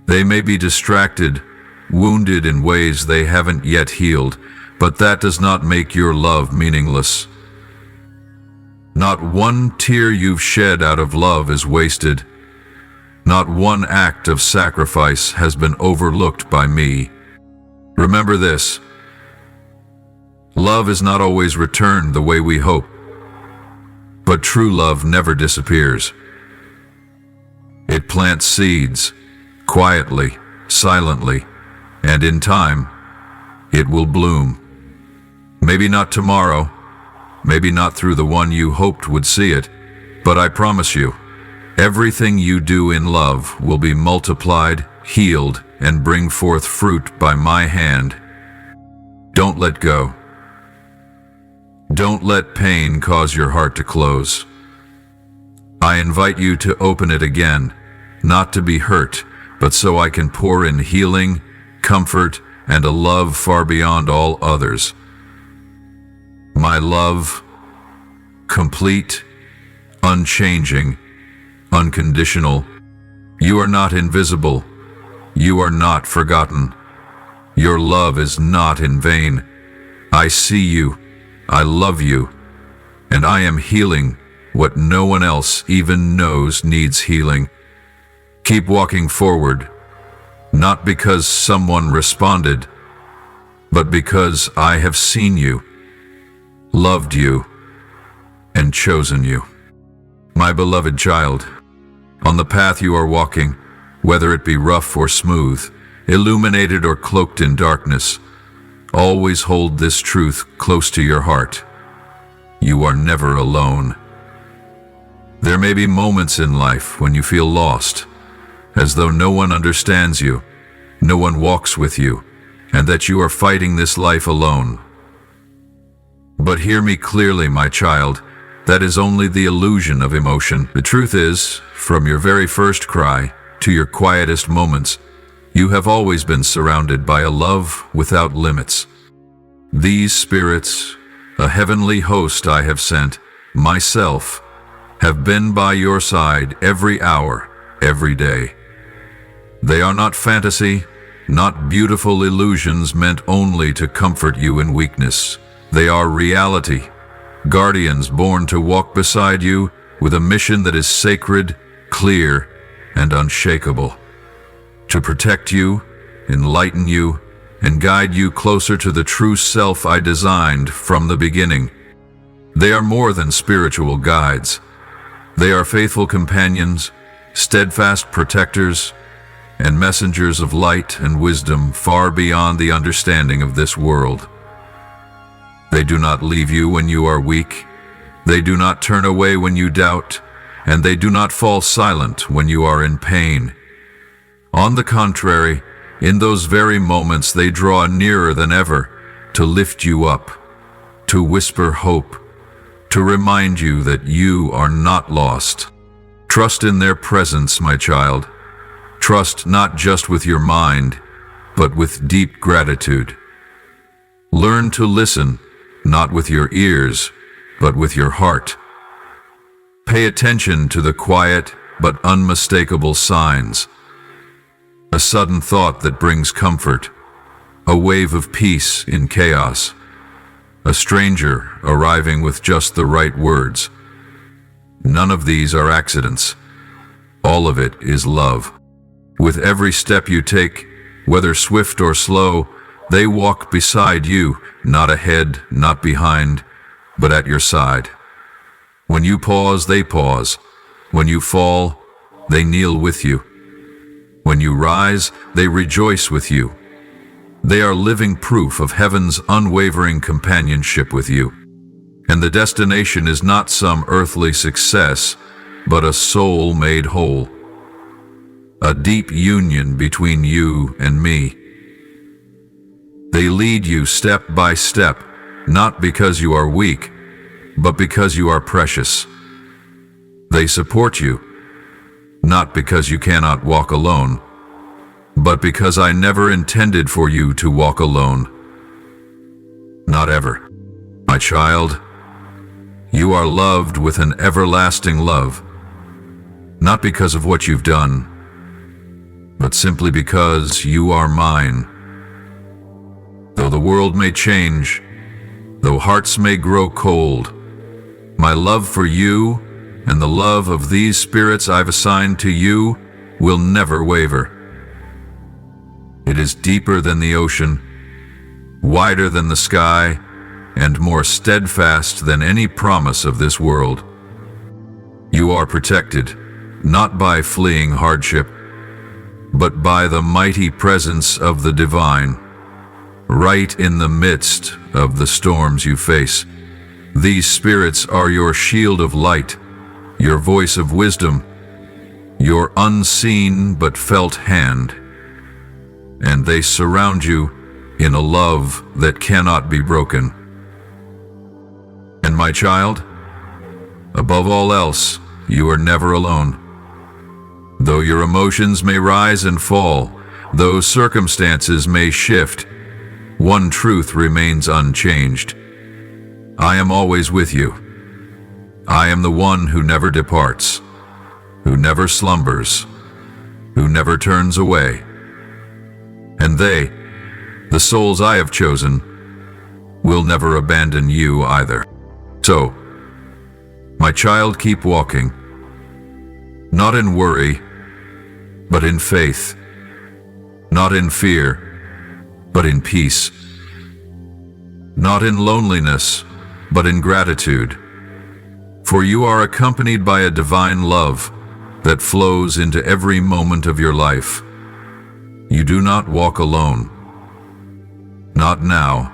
They may be distracted, wounded in ways they haven't yet healed, but that does not make your love meaningless. Not one tear you've shed out of love is wasted. Not one act of sacrifice has been overlooked by me. Remember this. Love is not always returned the way we hope, but true love never disappears. It plants seeds, quietly, silently, and in time, it will bloom. Maybe not tomorrow, maybe not through the one you hoped would see it, but I promise you, everything you do in love will be multiplied, healed, and bring forth fruit by my hand. Don't let go. Don't let pain cause your heart to close. I invite you to open it again, not to be hurt, but so I can pour in healing, comfort, and a love far beyond all others. My love, complete, unchanging, unconditional. You are not invisible. You are not forgotten. Your love is not in vain. I see you. I love you. And I am healing what no one else even knows needs healing. Keep walking forward, not because someone responded, but because I have seen you, loved you, and chosen you. My beloved child, on the path you are walking, whether it be rough or smooth, illuminated or cloaked in darkness, always hold this truth close to your heart. You are never alone. There may be moments in life when you feel lost, as though no one understands you, no one walks with you, and that you are fighting this life alone. But hear me clearly, my child, that is only the illusion of emotion. The truth is, from your very first cry to your quietest moments, you have always been surrounded by a love without limits. These spirits, a heavenly host I have sent, myself, have been by your side every hour, every day. They are not fantasy, not beautiful illusions meant only to comfort you in weakness. They are reality, guardians born to walk beside you with a mission that is sacred, clear, and unshakable. To protect you, enlighten you, and guide you closer to the true self I designed from the beginning. They are more than spiritual guides. They are faithful companions, steadfast protectors, and messengers of light and wisdom far beyond the understanding of this world. They do not leave you when you are weak. They do not turn away when you doubt, and they do not fall silent when you are in pain. On the contrary, in those very moments they draw nearer than ever to lift you up, to whisper hope, to remind you that you are not lost. Trust in their presence, my child. Trust not just with your mind, but with deep gratitude. Learn to listen, not with your ears, but with your heart. Pay attention to the quiet but unmistakable signs. A sudden thought that brings comfort, a wave of peace in chaos, a stranger arriving with just the right words. None of these are accidents. All of it is love. With every step you take, whether swift or slow, they walk beside you, not ahead, not behind, but at your side. When you pause, they pause. When you fall, they kneel with you. When you rise, they rejoice with you. They are living proof of heaven's unwavering companionship with you. And the destination is not some earthly success, but a soul made whole. A deep union between you and me. They lead you step by step, not because you are weak, but because you are precious. They support you, not because you cannot walk alone, but because I never intended for you to walk alone. Not ever. My child, you are loved with an everlasting love, not because of what you've done, but simply because you are mine. Though the world may change, though hearts may grow cold, my love for you and the love of these spirits I've assigned to you will never waver. It is deeper than the ocean, wider than the sky, and more steadfast than any promise of this world. You are protected, not by fleeing hardship, but by the mighty presence of the divine, right in the midst of the storms you face. These spirits are your shield of light, your voice of wisdom, your unseen but felt hand, and they surround you in a love that cannot be broken. And my child, above all else, you are never alone. Though your emotions may rise and fall, though circumstances may shift, one truth remains unchanged. I am always with you. I am the one who never departs, who never slumbers, who never turns away. And they, the souls I have chosen, will never abandon you either. So, my child, keep walking, not in worry, but in faith, not in fear, but in peace, not in loneliness, but in gratitude. For you are accompanied by a divine love that flows into every moment of your life. You do not walk alone. Not now,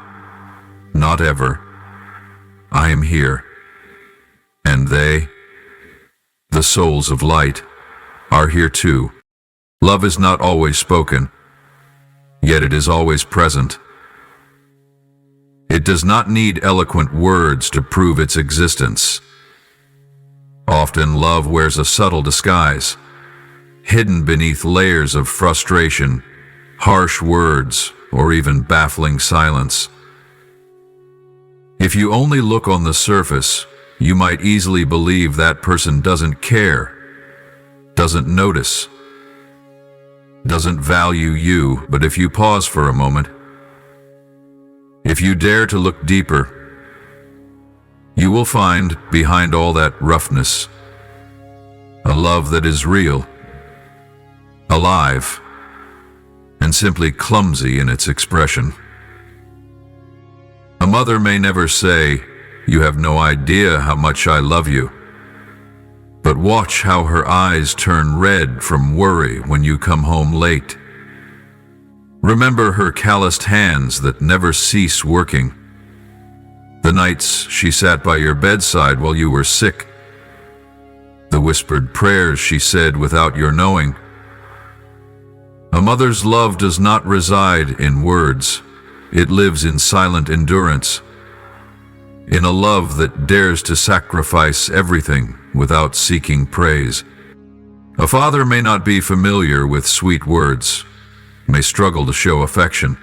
not ever. I am here. And they, the souls of light, are here too. Love is not always spoken, yet it is always present. It does not need eloquent words to prove its existence. Often love wears a subtle disguise, hidden beneath layers of frustration, harsh words, or even baffling silence. If you only look on the surface, you might easily believe that person doesn't care, doesn't notice, doesn't value you. But if you pause for a moment, if you dare to look deeper, you will find behind all that roughness a love that is real, alive, and simply clumsy in its expression. A mother may never say, "You have no idea how much I love you," but watch how her eyes turn red from worry when you come home late. Remember her calloused hands that never cease working, the nights she sat by your bedside while you were sick, the whispered prayers she said without your knowing. A mother's love does not reside in words. It lives in silent endurance, in a love that dares to sacrifice everything without seeking praise. A father may not be familiar with sweet words, may struggle to show affection,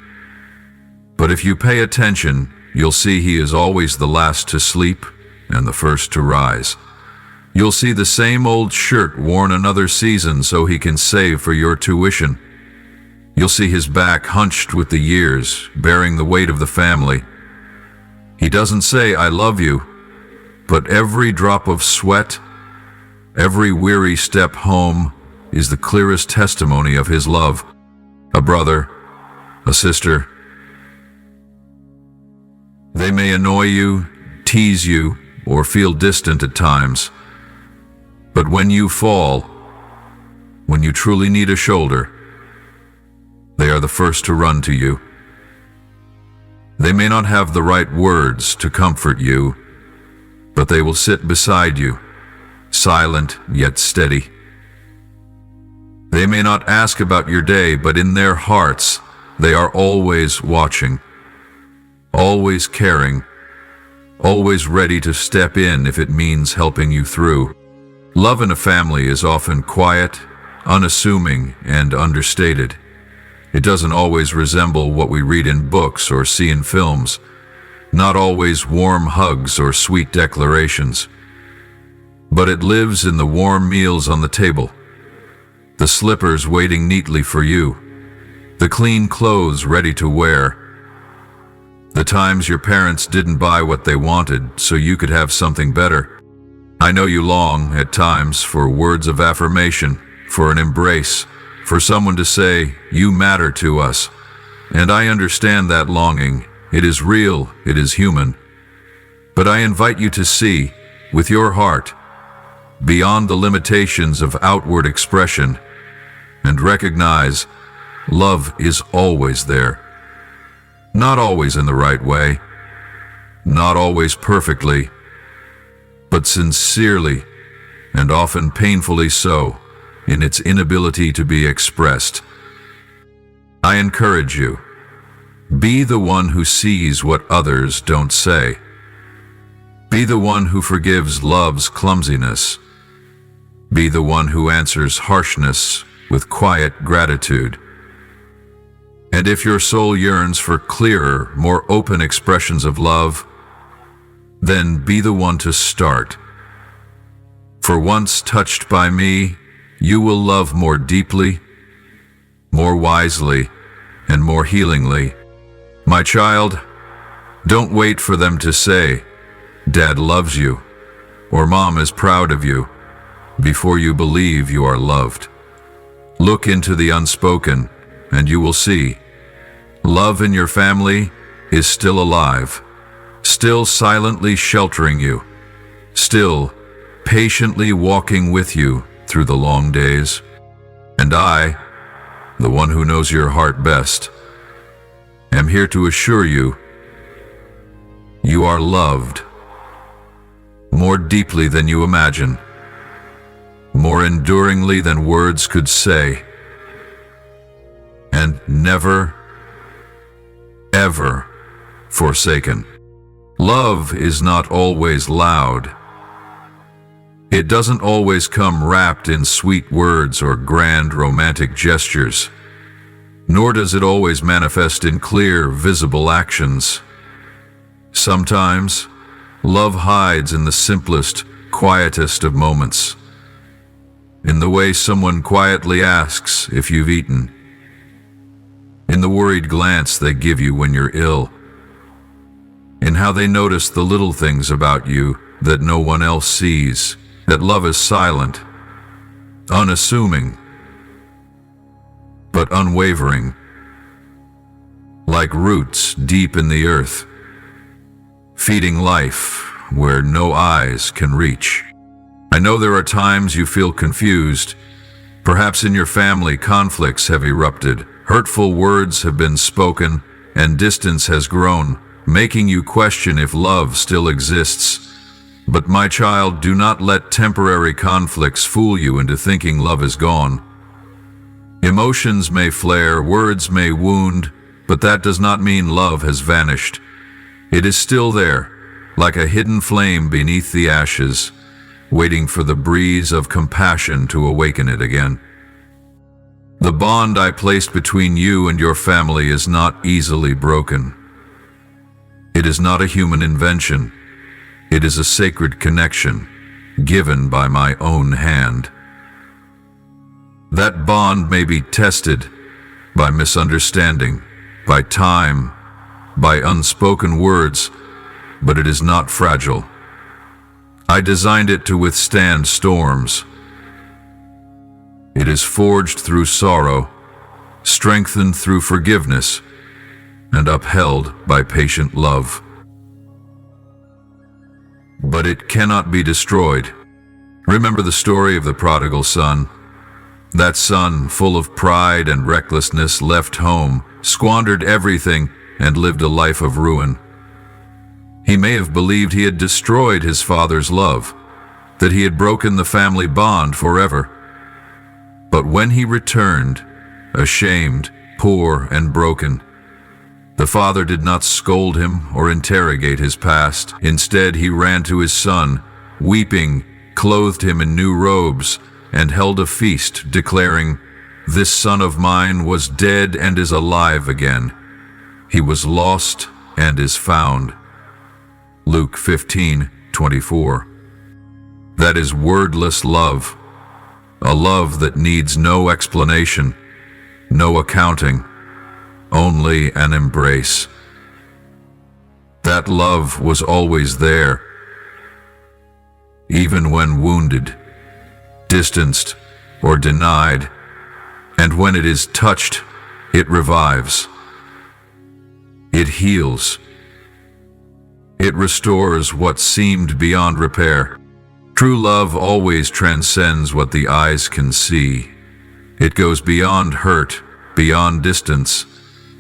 but if you pay attention, you'll see he is always the last to sleep and the first to rise. You'll see the same old shirt worn another season so he can save for your tuition. You'll see his back hunched with the years, bearing the weight of the family. He doesn't say, "I love you," but every drop of sweat, every weary step home is the clearest testimony of his love. A brother, a sister. They may annoy you, tease you, or feel distant at times. But when you fall, when you truly need a shoulder, they are the first to run to you. They may not have the right words to comfort you, but they will sit beside you, silent yet steady. They may not ask about your day, but in their hearts, they are always watching, always caring, always ready to step in if it means helping you through. Love in a family is often quiet, unassuming, and understated. It doesn't always resemble what we read in books or see in films, not always warm hugs or sweet declarations. But it lives in the warm meals on the table, the slippers waiting neatly for you, the clean clothes ready to wear, the times your parents didn't buy what they wanted so you could have something better. I know you long, at times, for words of affirmation, for an embrace, for someone to say, "You matter to us." And I understand that longing. It is real, it is human. But I invite you to see, with your heart, beyond the limitations of outward expression, and recognize love is always there. Not always in the right way, not always perfectly, but sincerely, and often painfully so, in its inability to be expressed. I encourage you, be the one who sees what others don't say. Be the one who forgives love's clumsiness. Be the one who answers harshness with quiet gratitude. And if your soul yearns for clearer, more open expressions of love, then be the one to start. For once touched by me, you will love more deeply, more wisely, and more healingly. My child, don't wait for them to say, "Dad loves you," or "Mom is proud of you," before you believe you are loved. Look into the unspoken, and you will see. Love in your family is still alive, still silently sheltering you, still patiently walking with you through the long days. And I, the one who knows your heart best, am here to assure you, you are loved more deeply than you imagine, more enduringly than words could say, and never, ever forsaken. Love is not always loud. It doesn't always come wrapped in sweet words or grand romantic gestures, nor does it always manifest in clear, visible actions. Sometimes, love hides in the simplest, quietest of moments. In the way someone quietly asks if you've eaten. In the worried glance they give you when you're ill. In how they notice the little things about you that no one else sees. That love is silent, unassuming, but unwavering, like roots deep in the earth, feeding life where no eyes can reach. I know there are times you feel confused. Perhaps in your family conflicts have erupted, hurtful words have been spoken, and distance has grown, making you question if love still exists. But my child, do not let temporary conflicts fool you into thinking love is gone. Emotions may flare, words may wound, but that does not mean love has vanished. It is still there, like a hidden flame beneath the ashes, waiting for the breeze of compassion to awaken it again. The bond I placed between you and your family is not easily broken. It is not a human invention. It is a sacred connection, given by my own hand. That bond may be tested by misunderstanding, by time, by unspoken words, but it is not fragile. I designed it to withstand storms. It is forged through sorrow, strengthened through forgiveness, and upheld by patient love. But it cannot be destroyed. Remember the story of the prodigal son? That son, full of pride and recklessness, left home, squandered everything, and lived a life of ruin. He may have believed he had destroyed his father's love, that he had broken the family bond forever. But when he returned, ashamed, poor, and broken, the father did not scold him or interrogate his past. Instead, he ran to his son, weeping, clothed him in new robes, and held a feast, declaring, "This son of mine was dead and is alive again. He was lost and is found." Luke 15:24. That is wordless love, a love that needs no explanation, no accounting, only an embrace. That love was always there, even when wounded, distanced, or denied, and when it is touched, it revives. It heals. It restores what seemed beyond repair. True love always transcends what the eyes can see. It goes beyond hurt, beyond distance,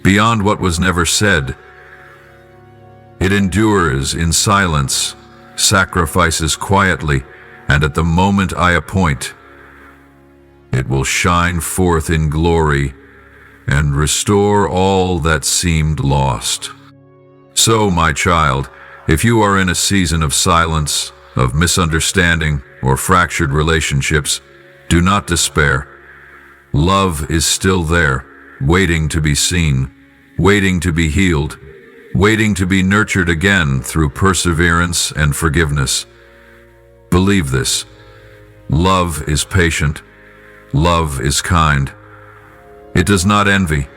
beyond what was never said. It endures in silence, sacrifices quietly, and at the moment I appoint, it will shine forth in glory and restore all that seemed lost. So, my child, if you are in a season of silence, of misunderstanding, or fractured relationships, do not despair. Love is still there, waiting to be seen, waiting to be healed, waiting to be nurtured again through perseverance and forgiveness. Believe this. Love is patient. Love is kind. It does not envy.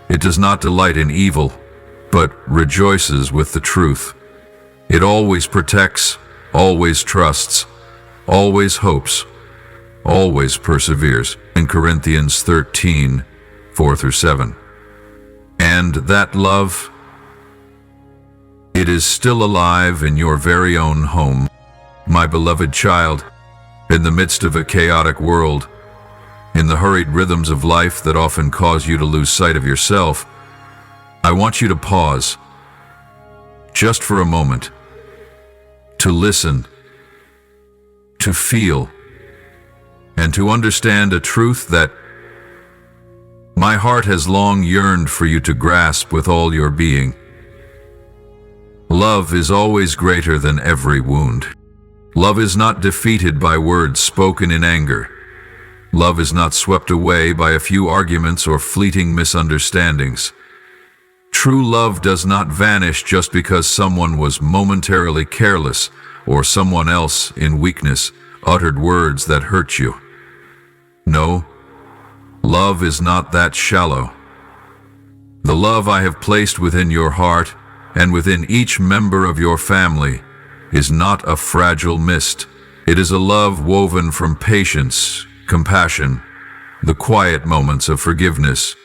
It does not delight in evil, but rejoices with the truth. It always protects, always trusts, always hopes, always perseveres. In Corinthians 13:4-7. And that love, it is still alive in your very own home. My beloved child, in the midst of a chaotic world, in the hurried rhythms of life that often cause you to lose sight of yourself, I want you to pause, just for a moment, to listen, to feel, and to understand a truth that my heart has long yearned for you to grasp with all your being. Love is always greater than every wound. Love is not defeated by words spoken in anger. Love is not swept away by a few arguments or fleeting misunderstandings. True love does not vanish just because someone was momentarily careless or someone else, in weakness, uttered words that hurt you. No, love is not that shallow. The love I have placed within your heart and within each member of your family is not a fragile mist. It is a love woven from patience, compassion, the quiet moments of forgiveness,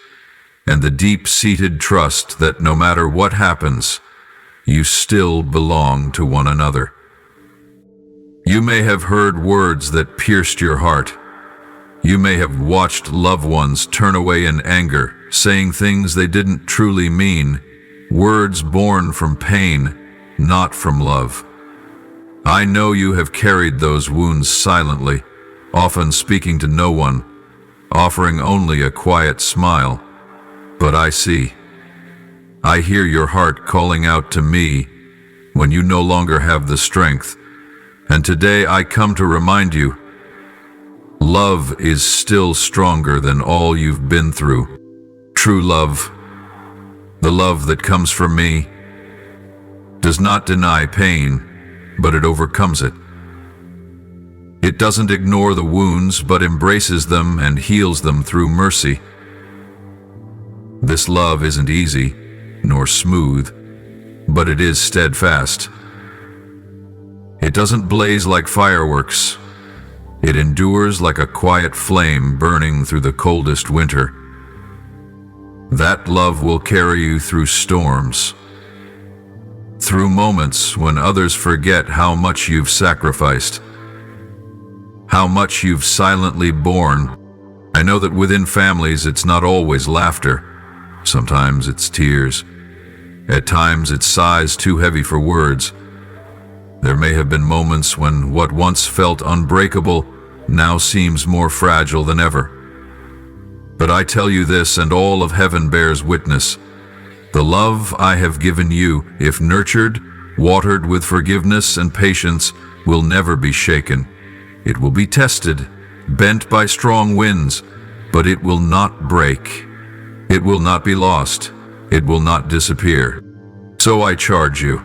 and the deep-seated trust that no matter what happens, you still belong to one another. You may have heard words that pierced your heart. You may have watched loved ones turn away in anger, saying things they didn't truly mean, words born from pain, not from love. I know you have carried those wounds silently, often speaking to no one, offering only a quiet smile. But I see. I hear your heart calling out to me when you no longer have the strength. And today I come to remind you, love is still stronger than all you've been through. True love, the love that comes from me, does not deny pain, but it overcomes it. It doesn't ignore the wounds, but embraces them and heals them through mercy. This love isn't easy, nor smooth, but it is steadfast. It doesn't blaze like fireworks. It endures like a quiet flame burning through the coldest winter. That love will carry you through storms, through moments when others forget how much you've sacrificed, how much you've silently borne. I know that within families it's not always laughter. Sometimes it's tears. At times it's sighs too heavy for words. There may have been moments when what once felt unbreakable now seems more fragile than ever. But I tell you this, and all of heaven bears witness. The love I have given you, if nurtured, watered with forgiveness and patience, will never be shaken. It will be tested, bent by strong winds, but it will not break. It will not be lost. It will not disappear. So I charge you,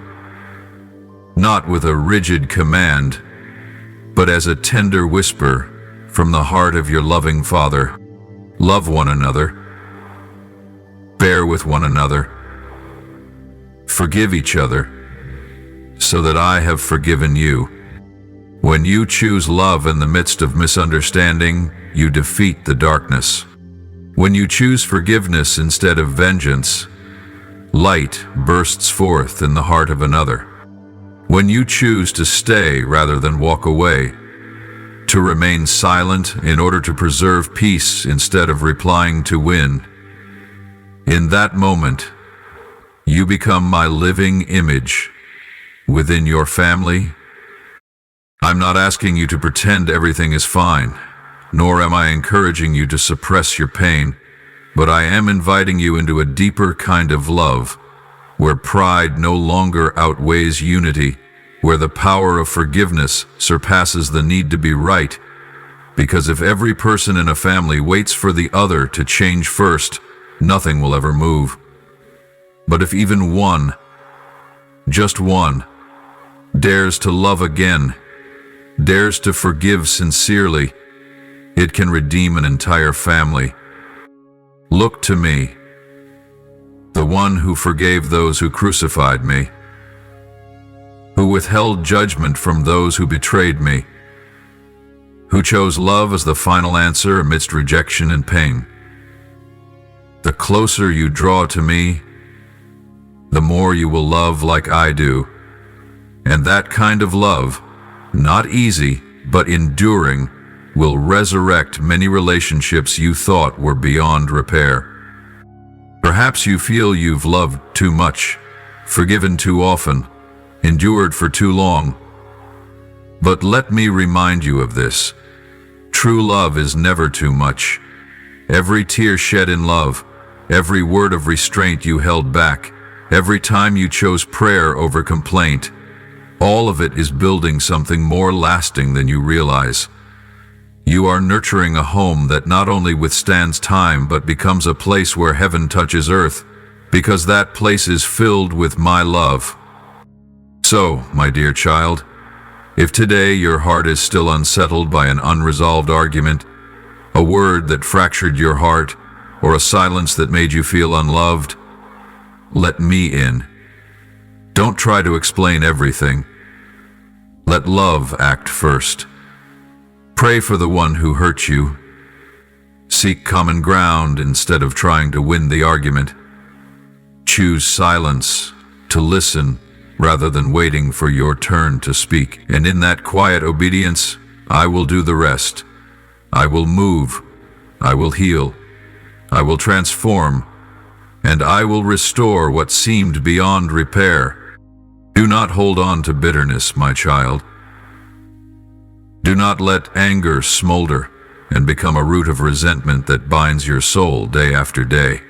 not with a rigid command, but as a tender whisper from the heart of your loving Father. Love one another. Bear with one another. Forgive each other, so that I have forgiven you. When you choose love in the midst of misunderstanding, you defeat the darkness. When you choose forgiveness instead of vengeance, light bursts forth in the heart of another. When you choose to stay rather than walk away, to remain silent in order to preserve peace instead of replying to win, in that moment, you become my living image within your family. I'm not asking you to pretend everything is fine, nor am I encouraging you to suppress your pain, but I am inviting you into a deeper kind of love, where pride no longer outweighs unity, where the power of forgiveness surpasses the need to be right, because if every person in a family waits for the other to change first, nothing will ever move. But if even one, just one, dares to love again, dares to forgive sincerely, it can redeem an entire family. Look to me, the one who forgave those who crucified me, who withheld judgment from those who betrayed me, who chose love as the final answer amidst rejection and pain. The closer you draw to me, the more you will love like I do. And that kind of love, not easy, but enduring, will resurrect many relationships you thought were beyond repair. Perhaps you feel you've loved too much, forgiven too often, endured for too long. But let me remind you of this. True love is never too much. Every tear shed in love, every word of restraint you held back, every time you chose prayer over complaint, All of it is building something more lasting than you realize. You are nurturing a home that not only withstands time but becomes a place where heaven touches earth, because that place is filled with my love. So, my dear child, if today your heart is still unsettled by an unresolved argument, a word that fractured your heart, or a silence that made you feel unloved, let me in. Don't try to explain everything. Let love act first. Pray for the one who hurt you. Seek common ground instead of trying to win the argument. Choose silence, to listen, rather than waiting for your turn to speak. And in that quiet obedience, I will do the rest. I will move. I will heal. I will transform. And I will restore what seemed beyond repair. Do not hold on to bitterness, my child. Do not let anger smolder and become a root of resentment that binds your soul day after day.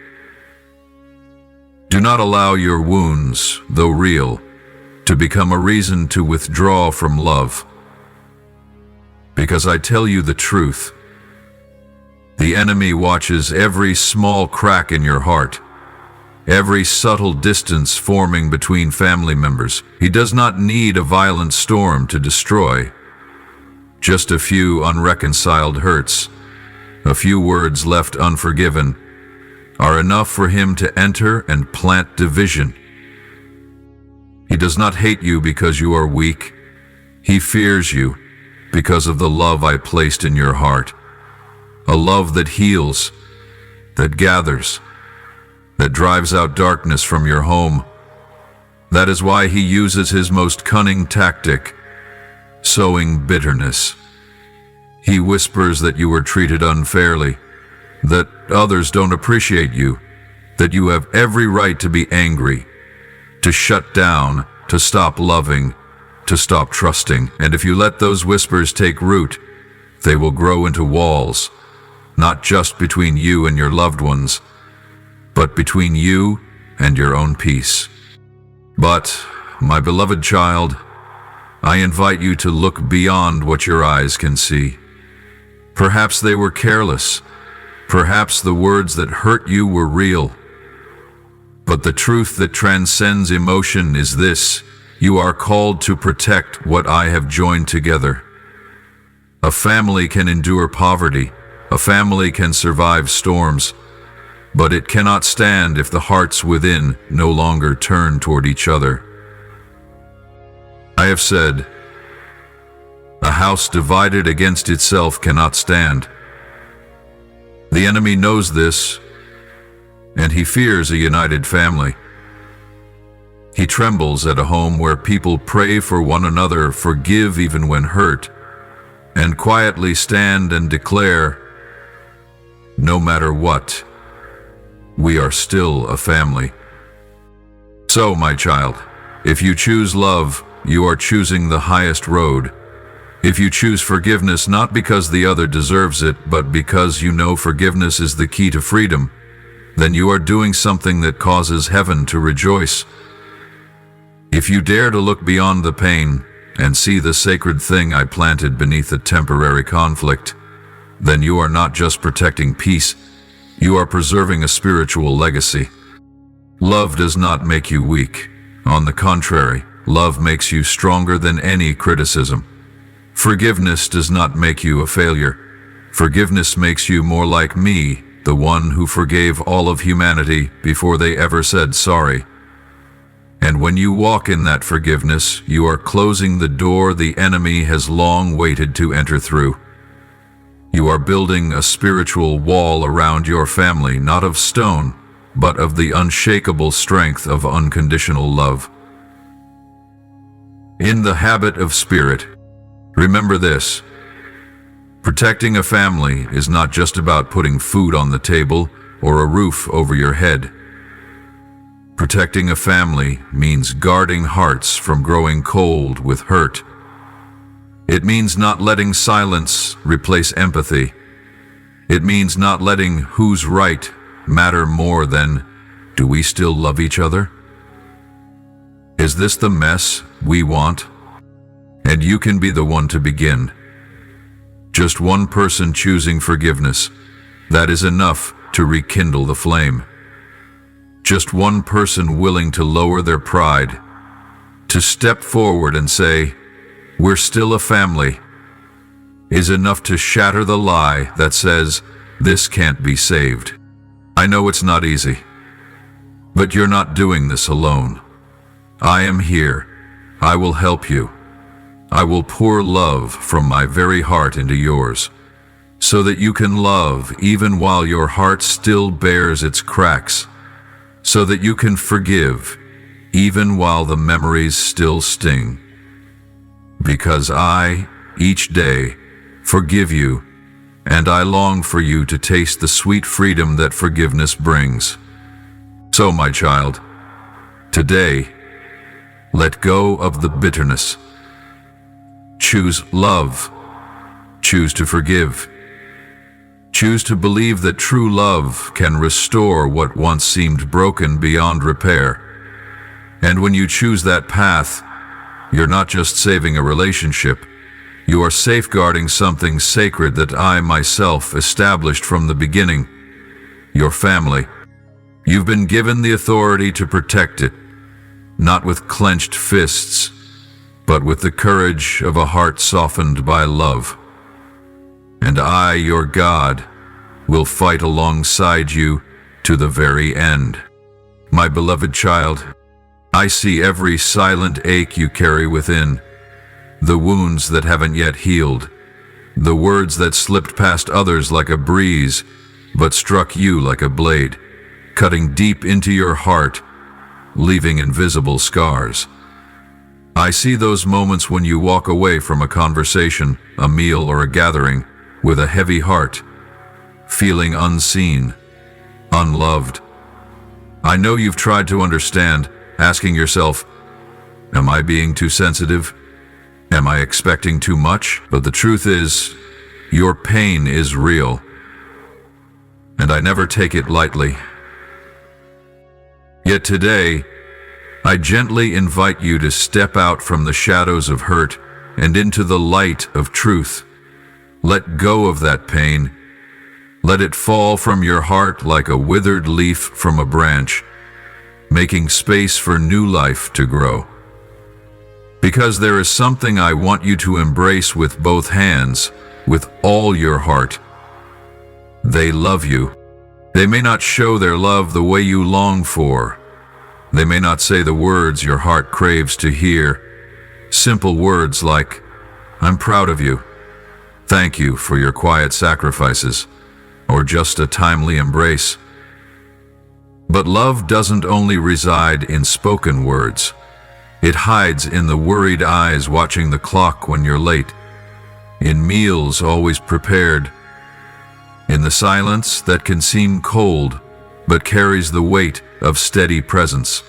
Do not allow your wounds, though real, to become a reason to withdraw from love. Because I tell you the truth, the enemy watches every small crack in your heart, every subtle distance forming between family members. He does not need a violent storm to destroy. Just a few unreconciled hurts, a few words left unforgiven, are enough for him to enter and plant division. He does not hate you because you are weak. He fears you because of the love I placed in your heart. A love that heals, that gathers, that drives out darkness from your home. That is why he uses his most cunning tactic, sowing bitterness. He whispers that you were treated unfairly, that others don't appreciate you, that you have every right to be angry, to shut down, to stop loving, to stop trusting. And if you let those whispers take root, they will grow into walls, not just between you and your loved ones, but between you and your own peace. But, my beloved child, I invite you to look beyond what your eyes can see. Perhaps they were careless. Perhaps the words that hurt you were real. But the truth that transcends emotion is this: you are called to protect what I have joined together. A family can endure poverty. A family can survive storms. But it cannot stand if the hearts within no longer turn toward each other. I have said, a house divided against itself cannot stand. The enemy knows this, and he fears a united family. He trembles at a home where people pray for one another, forgive even when hurt, and quietly stand and declare, no matter what, we are still a family. So, my child, if you choose love, you are choosing the highest road. If you choose forgiveness not because the other deserves it, but because you know forgiveness is the key to freedom, then you are doing something that causes heaven to rejoice. If you dare to look beyond the pain and see the sacred thing I planted beneath a temporary conflict, then you are not just protecting peace, you are preserving a spiritual legacy. Love does not make you weak. On the contrary, love makes you stronger than any criticism. Forgiveness does not make you a failure. Forgiveness makes you more like me, the one who forgave all of humanity before they ever said sorry. And when you walk in that forgiveness, you are closing the door the enemy has long waited to enter through. You are building a spiritual wall around your family, not of stone, but of the unshakable strength of unconditional love. In the habit of spirit, remember this: protecting a family is not just about putting food on the table or a roof over your head. Protecting a family means guarding hearts from growing cold with hurt. It means not letting silence replace empathy. It means not letting who's right matter more than, do we still love each other? Is this the mess we want and you can be the one to begin. Just one person choosing forgiveness, that is enough to rekindle the flame. Just one person willing to lower their pride, to step forward and say, "We're still a family," is enough to shatter the lie that says, "This can't be saved." I know it's not easy, but you're not doing this alone. I am here. I will help you. I will pour love from my very heart into yours, so that you can love even while your heart still bears its cracks, so that you can forgive even while the memories still sting. Because I, each day, forgive you, and I long for you to taste the sweet freedom that forgiveness brings. So, my child, today, let go of the bitterness. Choose love. Choose to forgive. Choose to believe that true love can restore what once seemed broken beyond repair. And when you choose that path, you're not just saving a relationship, you are safeguarding something sacred that I myself established from the beginning, your family. You've been given the authority to protect it, not with clenched fists, but with the courage of a heart softened by love. And I, your God, will fight alongside you to the very end. My beloved child, I see every silent ache you carry within, the wounds that haven't yet healed, the words that slipped past others like a breeze, but struck you like a blade, cutting deep into your heart, leaving invisible scars. I see those moments when you walk away from a conversation, a meal, or a gathering with a heavy heart, feeling unseen, unloved. I know you've tried to understand, asking yourself, am I being too sensitive? Am I expecting too much? But the truth is, your pain is real, and I never take it lightly. Yet today, I gently invite you to step out from the shadows of hurt and into the light of truth. Let go of that pain. Let it fall from your heart like a withered leaf from a branch, making space for new life to grow. Because there is something I want you to embrace with both hands, with all your heart. They love you. They may not show their love the way you long for. They may not say the words your heart craves to hear. Simple words like, "I'm proud of you. Thank you for your quiet sacrifices," or just a timely embrace. But love doesn't only reside in spoken words. It hides in the worried eyes watching the clock when you're late, in meals always prepared, in the silence that can seem cold but carries the weight of steady presence.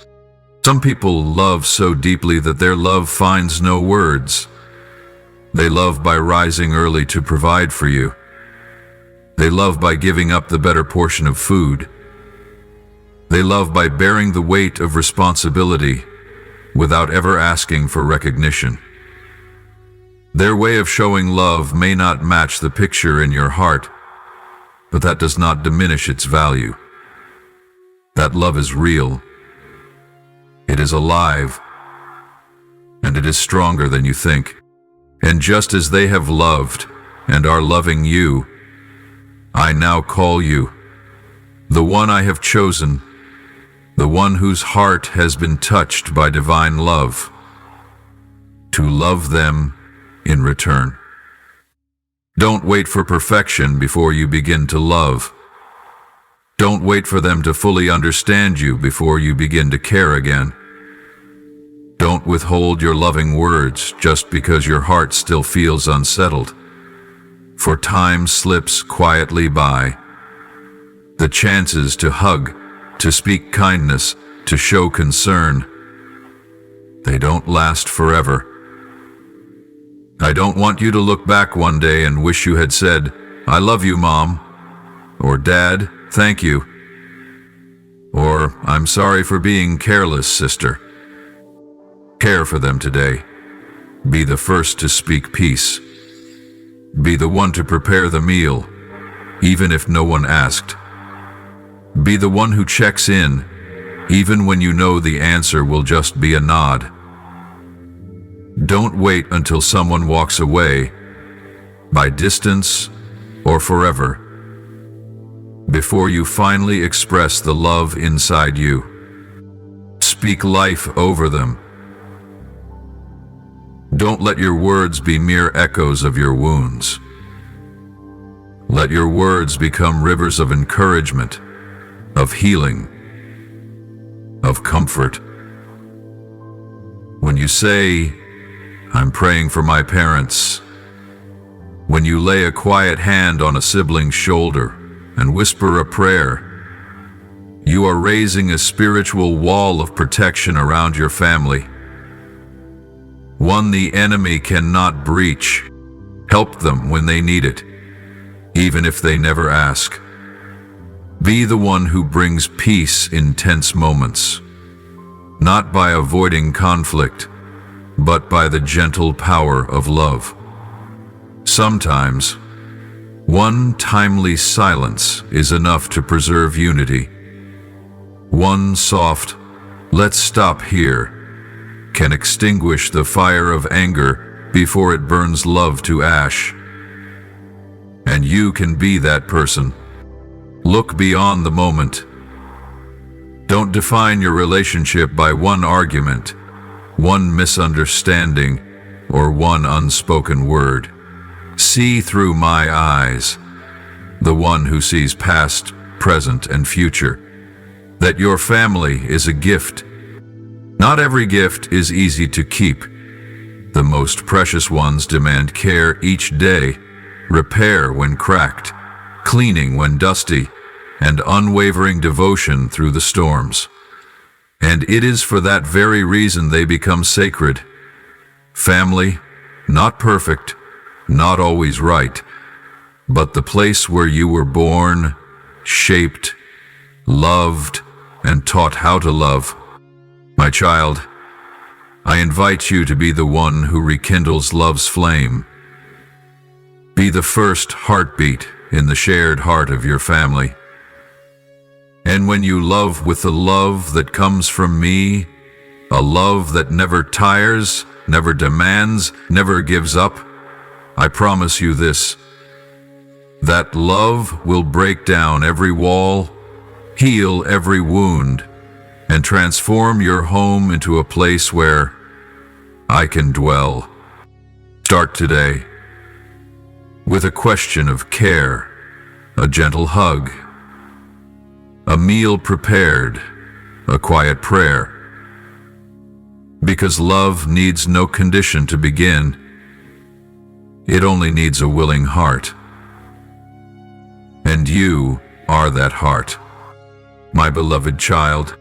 Some people love so deeply that their love finds no words. They love by rising early to provide for you. They love by giving up the better portion of food. They love by bearing the weight of responsibility without ever asking for recognition. Their way of showing love may not match the picture in your heart, but that does not diminish its value. That love is real. It is alive, and it is stronger than you think. And just as they have loved and are loving you, I now call you, the one I have chosen, the one whose heart has been touched by divine love, to love them in return. Don't wait for perfection before you begin to love. Don't wait for them to fully understand you before you begin to care again. Don't withhold your loving words just because your heart still feels unsettled. For time slips quietly by. The chances to hug, to speak kindness, to show concern, they don't last forever. I don't want you to look back one day and wish you had said, "I love you, Mom," or "Dad, thank you," or "I'm sorry for being careless, sister." Care for them today. Be the first to speak peace. Be the one to prepare the meal, even if no one asked. Be the one who checks in, even when you know the answer will just be a nod. Don't wait until someone walks away, by distance or forever, before you finally express the love inside you. Speak life over them. Don't let your words be mere echoes of your wounds. Let your words become rivers of encouragement, of healing, of comfort. When you say, "I'm praying for my parents," when you lay a quiet hand on a sibling's shoulder and whisper a prayer, you are raising a spiritual wall of protection around your family. One the enemy cannot breach. Help them when they need it, even if they never ask. Be the one who brings peace in tense moments, not by avoiding conflict, but by the gentle power of love. Sometimes, one timely silence is enough to preserve unity. One soft, "Let's stop here," can extinguish the fire of anger before it burns love to ash. And you can be that person. Look beyond the moment. Don't define your relationship by one argument, one misunderstanding, or one unspoken word. See through my eyes, the one who sees past, present, and future, that your family is a gift. Not every gift is easy to keep. The most precious ones demand care each day, repair when cracked, cleaning when dusty, and unwavering devotion through the storms. And it is for that very reason they become sacred. Family, not perfect, not always right, but the place where you were born, shaped, loved, and taught how to love. My child, I invite you to be the one who rekindles love's flame. Be the first heartbeat in the shared heart of your family. And when you love with the love that comes from me, a love that never tires, never demands, never gives up, I promise you this: that love will break down every wall, heal every wound, and transform your home into a place where I can dwell. Start today with a question of care, a gentle hug, a meal prepared, a quiet prayer. Because love needs no condition to begin. It only needs a willing heart. And you are that heart, my beloved child.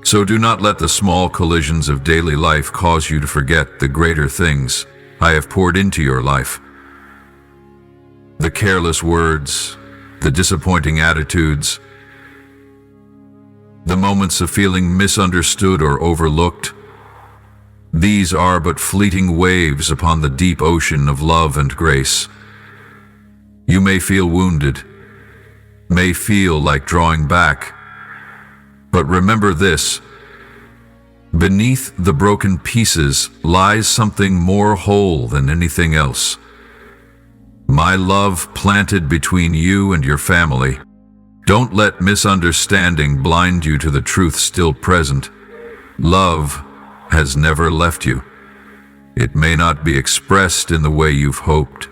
So do not let the small collisions of daily life cause you to forget the greater things I have poured into your life. The careless words, the disappointing attitudes, the moments of feeling misunderstood or overlooked, these are but fleeting waves upon the deep ocean of love and grace. You may feel wounded, may feel like drawing back, but remember this: beneath the broken pieces lies something more whole than anything else. My love planted between you and your family. Don't let misunderstanding blind you to the truth still present. Love has never left you. It may not be expressed in the way you've hoped.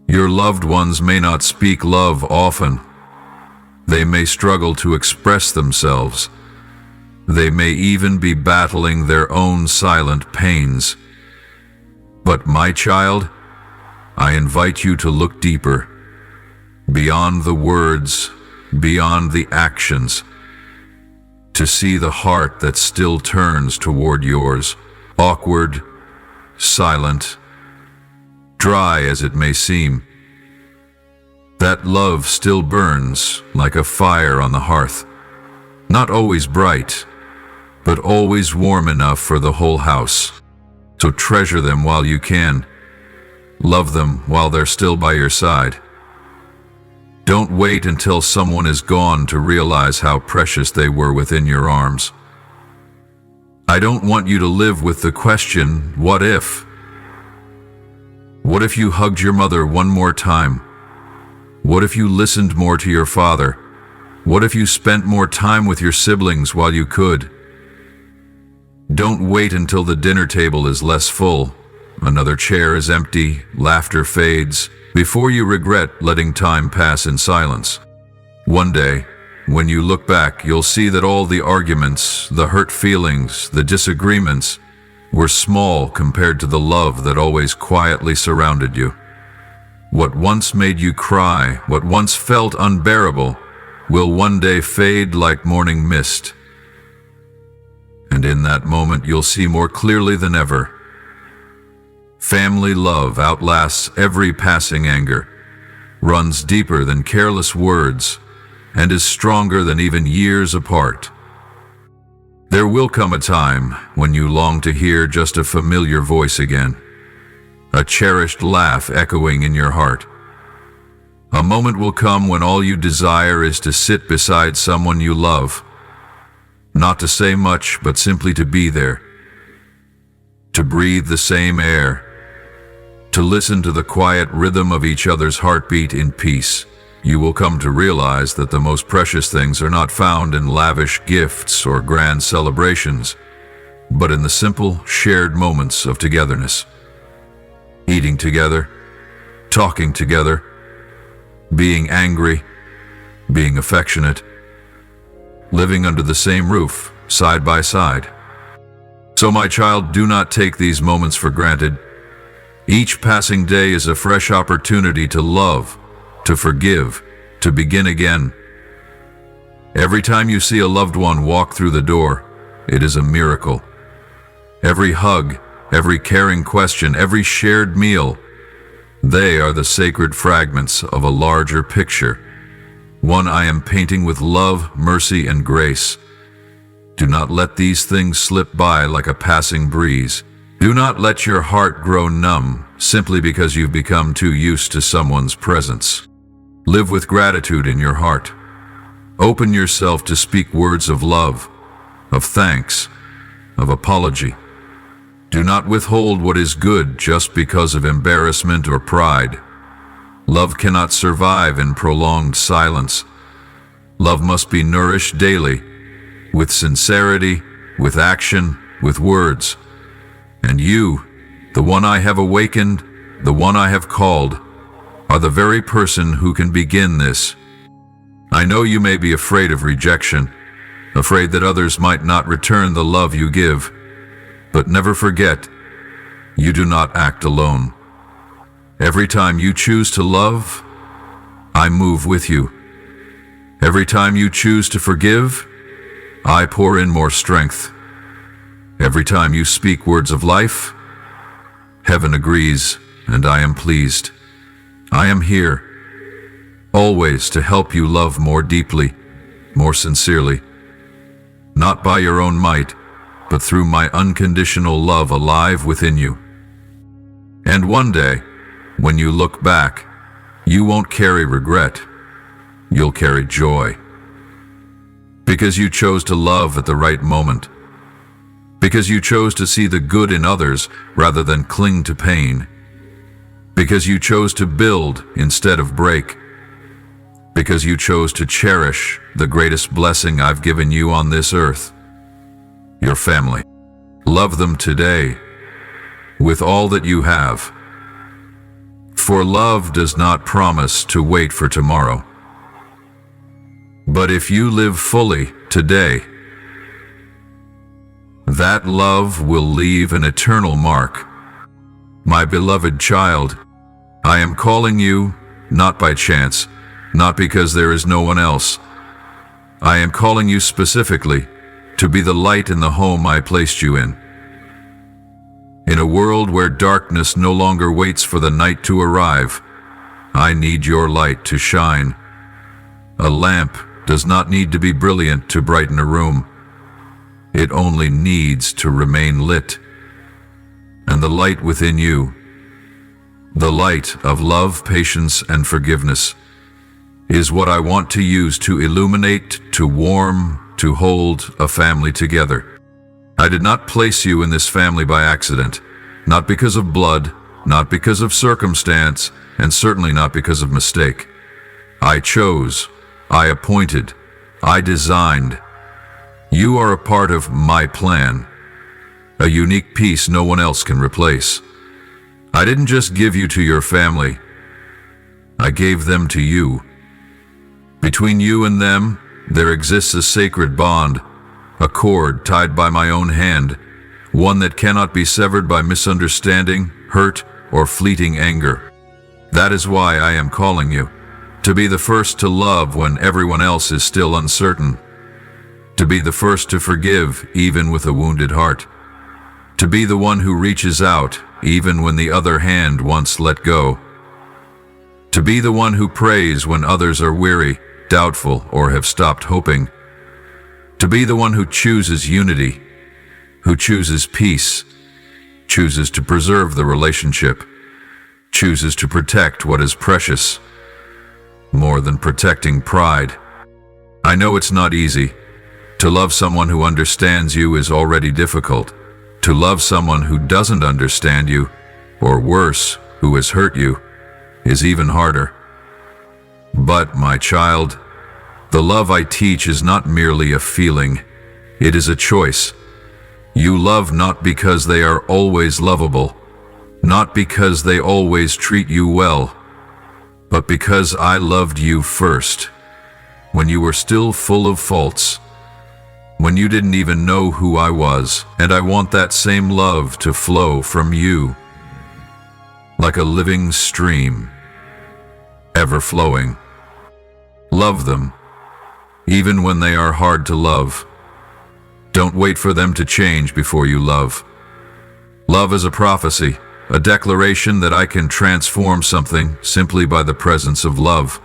Your loved ones may not speak love often. They may struggle to express themselves. They may even be battling their own silent pains. But my child, I invite you to look deeper, beyond the words, beyond the actions, to see the heart that still turns toward yours, awkward, silent, dry as it may seem. That love still burns like a fire on the hearth, not always bright, but always warm enough for the whole house. So treasure them while you can. Love them while they're still by your side. Don't wait until someone is gone to realize how precious they were within your arms. I don't want you to live with the question, what if? What if you hugged your mother one more time? What if you listened more to your father? What if you spent more time with your siblings while you could? Don't wait until the dinner table is less full, another chair is empty, laughter fades, before you regret letting time pass in silence. One day, when you look back, you'll see that all the arguments, the hurt feelings, the disagreements were small compared to the love that always quietly surrounded you. What once made you cry, what once felt unbearable, will one day fade like morning mist. And in that moment, you'll see more clearly than ever. Family love outlasts every passing anger, runs deeper than careless words, and is stronger than even years apart. There will come a time when you long to hear just a familiar voice again, a cherished laugh echoing in your heart. A moment will come when all you desire is to sit beside someone you love, not to say much, but simply to be there, to breathe the same air, to listen to the quiet rhythm of each other's heartbeat in peace. You will come to realize that the most precious things are not found in lavish gifts or grand celebrations, but in the simple, shared moments of togetherness. Eating together, talking together, being angry, being affectionate, living under the same roof, side by side. So, my child, do not take these moments for granted. Each passing day is a fresh opportunity to love, to forgive, to begin again. Every time you see a loved one walk through the door, it is a miracle. Every hug, every caring question, every shared meal, they are the sacred fragments of a larger picture, one I am painting with love, mercy, and grace. Do not let these things slip by like a passing breeze. Do not let your heart grow numb simply because you've become too used to someone's presence. Live with gratitude in your heart. Open yourself to speak words of love, of thanks, of apology. Do not withhold what is good just because of embarrassment or pride. Love cannot survive in prolonged silence. Love must be nourished daily, with sincerity, with action, with words. And you, the one I have awakened, the one I have called, are the very person who can begin this. I know you may be afraid of rejection, afraid that others might not return the love you give, but never forget, you do not act alone. Every time you choose to love, I move with you. Every time you choose to forgive, I pour in more strength. Every time you speak words of life, heaven agrees, and I am pleased. I am here, always to help you love more deeply, more sincerely, not by your own might, but through my unconditional love alive within you. And one day, when you look back, you won't carry regret, you'll carry joy. Because you chose to love at the right moment. Because you chose to see the good in others rather than cling to pain. Because you chose to build instead of break. Because you chose to cherish the greatest blessing I've given you on this earth, your family. Love them today, with all that you have. For love does not promise to wait for tomorrow. But if you live fully today, that love will leave an eternal mark. My beloved child, I am calling you not by chance, not because there is no one else. I am calling you specifically to be the light in the home I placed you in. In a world where darkness no longer waits for the night to arrive, I need your light to shine. A lamp does not need to be brilliant to brighten a room. It only needs to remain lit. And and the light within you, the light of love, patience, and forgiveness, is what I want to use to illuminate, to warm, to hold a family together. I did not place you in this family by accident, not because of blood, not because of circumstance, and certainly not because of mistake. I chose, I appointed, I designed. You are a part of my plan, a unique piece no one else can replace. I didn't just give you to your family, I gave them to you. Between you and them, there exists a sacred bond, a cord tied by my own hand, one that cannot be severed by misunderstanding, hurt, or fleeting anger. That is why I am calling you, to be the first to love when everyone else is still uncertain, to be the first to forgive even with a wounded heart, to be the one who reaches out even when the other hand once let go, to be the one who prays when others are weary, doubtful, or have stopped hoping, to be the one who chooses unity, who chooses peace, chooses to preserve the relationship, chooses to protect what is precious, more than protecting pride. I know it's not easy. To love someone who understands you is already difficult. To love someone who doesn't understand you, or worse, who has hurt you, is even harder. But, my child, the love I teach is not merely a feeling, it is a choice. You love not because they are always lovable, not because they always treat you well, but because I loved you first, when you were still full of faults, when you didn't even know who I was, and I want that same love to flow from you, like a living stream, ever flowing. Love them, even when they are hard to love. Don't wait for them to change before you love. Love is a prophecy, a declaration that I can transform something simply by the presence of love.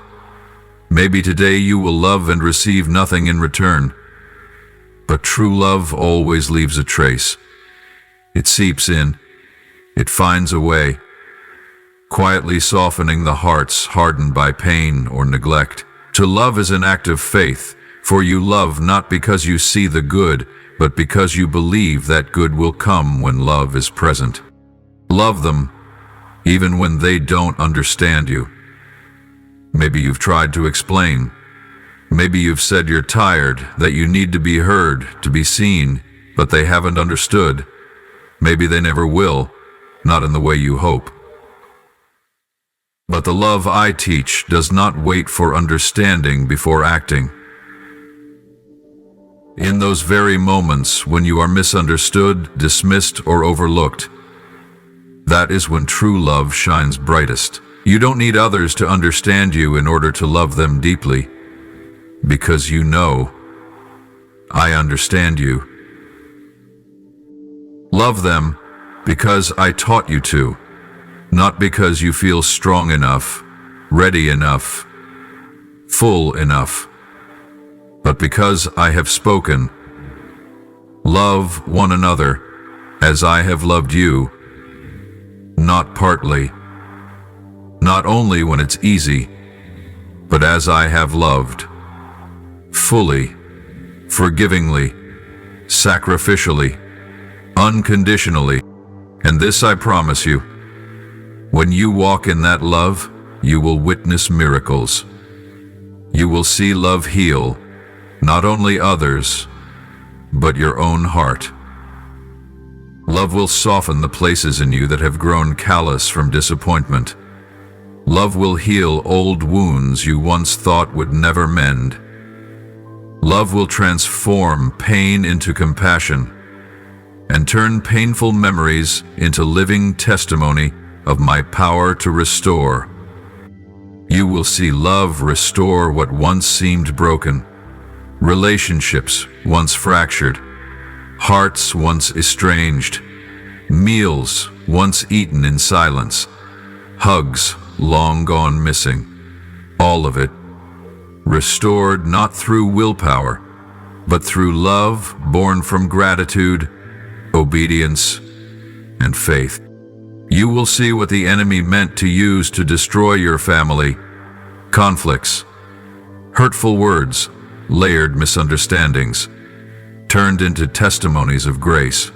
Maybe today you will love and receive nothing in return, but true love always leaves a trace. It seeps in, it finds a way, quietly softening the hearts hardened by pain or neglect. To love is an act of faith, for you love not because you see the good, but because you believe that good will come when love is present. Love them, even when they don't understand you. Maybe you've tried to explain. Maybe you've said you're tired, that you need to be heard, to be seen, but they haven't understood. Maybe they never will, not in the way you hope. But the love I teach does not wait for understanding before acting. In those very moments when you are misunderstood, dismissed, or overlooked, that is when true love shines brightest. You don't need others to understand you in order to love them deeply, because you know, I understand you. Love them because I taught you to, not because you feel strong enough, ready enough, full enough, but because I have spoken. Love one another as I have loved you, not partly, not only when it's easy, but as I have loved, fully, forgivingly, sacrificially, unconditionally. And this I promise you, when you walk in that love, you will witness miracles. You will see love heal, not only others, but your own heart. Love will soften the places in you that have grown callous from disappointment. Love will heal old wounds you once thought would never mend. Love will transform pain into compassion and turn painful memories into living testimony of my power to restore. You will see love restore what once seemed broken, relationships once fractured, hearts once estranged, meals once eaten in silence, hugs long gone missing, all of it restored not through willpower, but through love born from gratitude, obedience, and faith. You will see what the enemy meant to use to destroy your family: conflicts, hurtful words, layered misunderstandings, turned into testimonies of grace.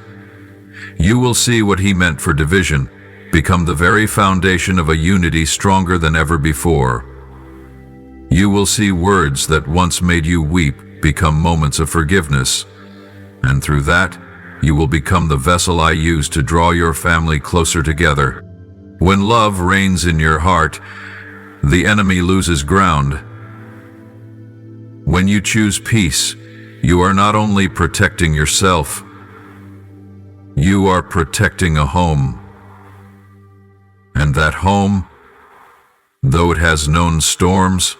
You will see what he meant for division become the very foundation of a unity stronger than ever before. You will see words that once made you weep become moments of forgiveness, and through that, you will become the vessel I use to draw your family closer together. When love reigns in your heart, the enemy loses ground. When you choose peace, you are not only protecting yourself, you are protecting a home. And that home, though it has known storms,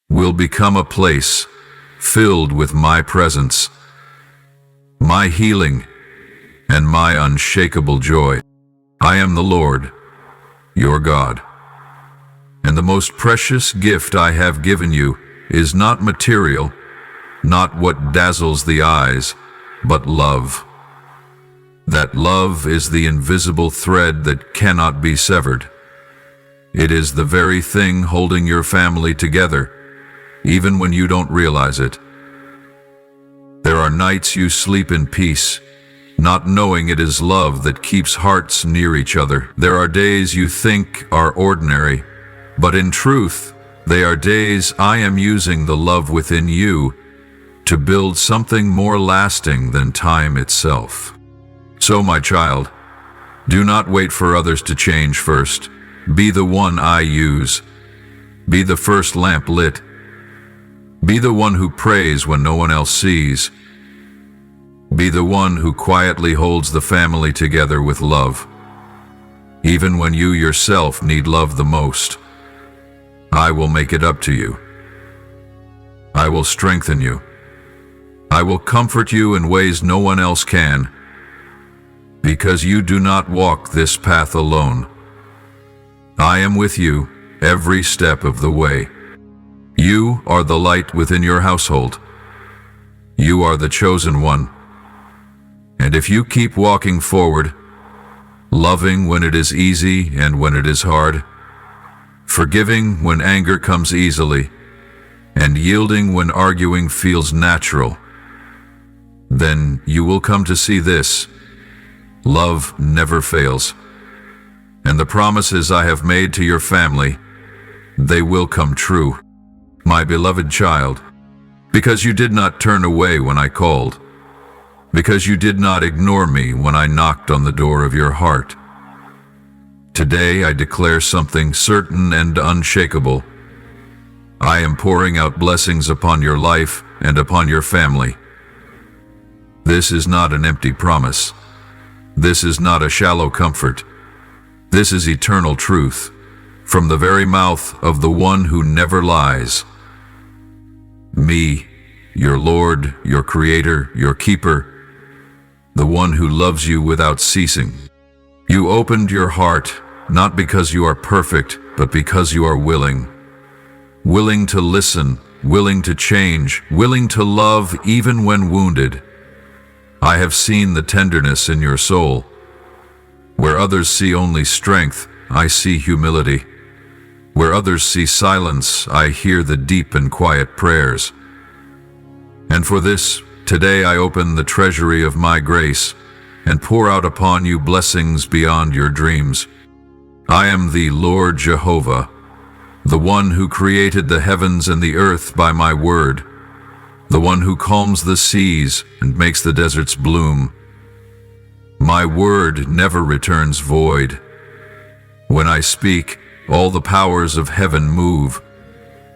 will become a place filled with my presence, my healing, and my unshakable joy. I am the Lord, your God. And the most precious gift I have given you is not material, not what dazzles the eyes, but love. That love is the invisible thread that cannot be severed. It is the very thing holding your family together, even when you don't realize it. There are nights you sleep in peace, not knowing it is love that keeps hearts near each other. There are days you think are ordinary, but in truth, they are days I am using the love within you to build something more lasting than time itself. So, my child, do not wait for others to change first. Be the one I use. Be the first lamp lit. Be the one who prays when no one else sees. Be the one who quietly holds the family together with love, even when you yourself need love the most. I will make it up to you. I will strengthen you. I will comfort you in ways no one else can, because you do not walk this path alone. I am with you every step of the way. You are the light within your household. You are the chosen one. And if you keep walking forward, loving when it is easy and when it is hard, forgiving when anger comes easily, and yielding when arguing feels natural, then you will come to see this: love never fails. And the promises I have made to your family, they will come true. My beloved child, because you did not turn away when I called, because you did not ignore me when I knocked on the door of your heart. Today I declare something certain and unshakable. I am pouring out blessings upon your life and upon your family. This is not an empty promise. This is not a shallow comfort. This is eternal truth, from the very mouth of the one who never lies. Me, your Lord, your Creator, your Keeper, the one who loves you without ceasing. You opened your heart, not because you are perfect, but because you are willing. Willing to listen, willing to change, willing to love even when wounded. I have seen the tenderness in your soul. Where others see only strength, I see humility. Where others see silence, I hear the deep and quiet prayers. And for this, today I open the treasury of my grace and pour out upon you blessings beyond your dreams. I am the Lord Jehovah, the one who created the heavens and the earth by my word, the one who calms the seas and makes the deserts bloom. My word never returns void. When I speak, all the powers of heaven move.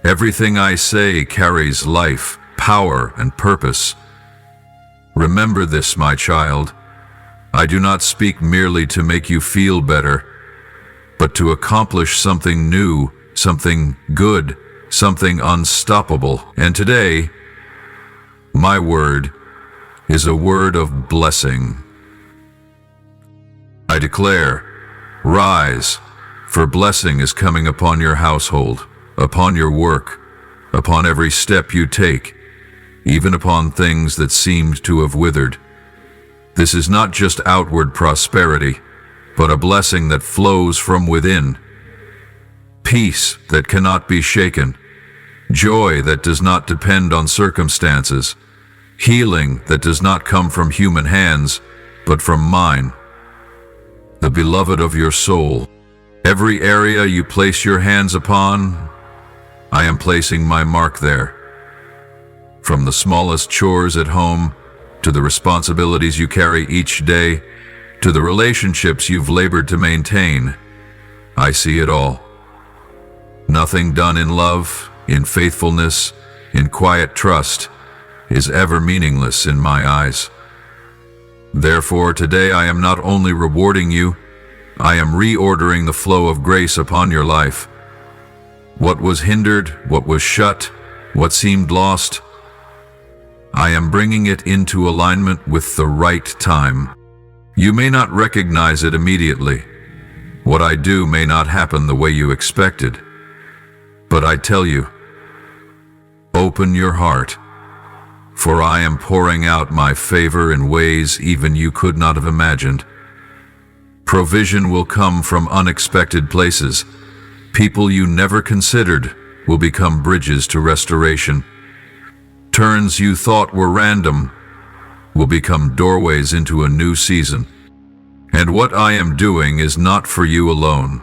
Everything I say carries life, power, and purpose. Remember this, my child. I do not speak merely to make you feel better, but to accomplish something new, something good, something unstoppable. And today, my word is a word of blessing. I declare, rise, for blessing is coming upon your household, upon your work, upon every step you take, even upon things that seemed to have withered. This is not just outward prosperity, but a blessing that flows from within. Peace that cannot be shaken. Joy that does not depend on circumstances. Healing that does not come from human hands, but from mine, the beloved of your soul. Every area you place your hands upon, I am placing my mark there. From the smallest chores at home, to the responsibilities you carry each day, to the relationships you've labored to maintain, I see it all. Nothing done in love, in faithfulness, in quiet trust, is ever meaningless in my eyes. Therefore, today I am not only rewarding you, I am reordering the flow of grace upon your life. What was hindered, what was shut, what seemed lost, I am bringing it into alignment with the right time. You may not recognize it immediately. What I do may not happen the way you expected. But I tell you, open your heart, for I am pouring out my favor in ways even you could not have imagined. Provision will come from unexpected places. People you never considered will become bridges to restoration. Turns you thought were random will become doorways into a new season. And what I am doing is not for you alone.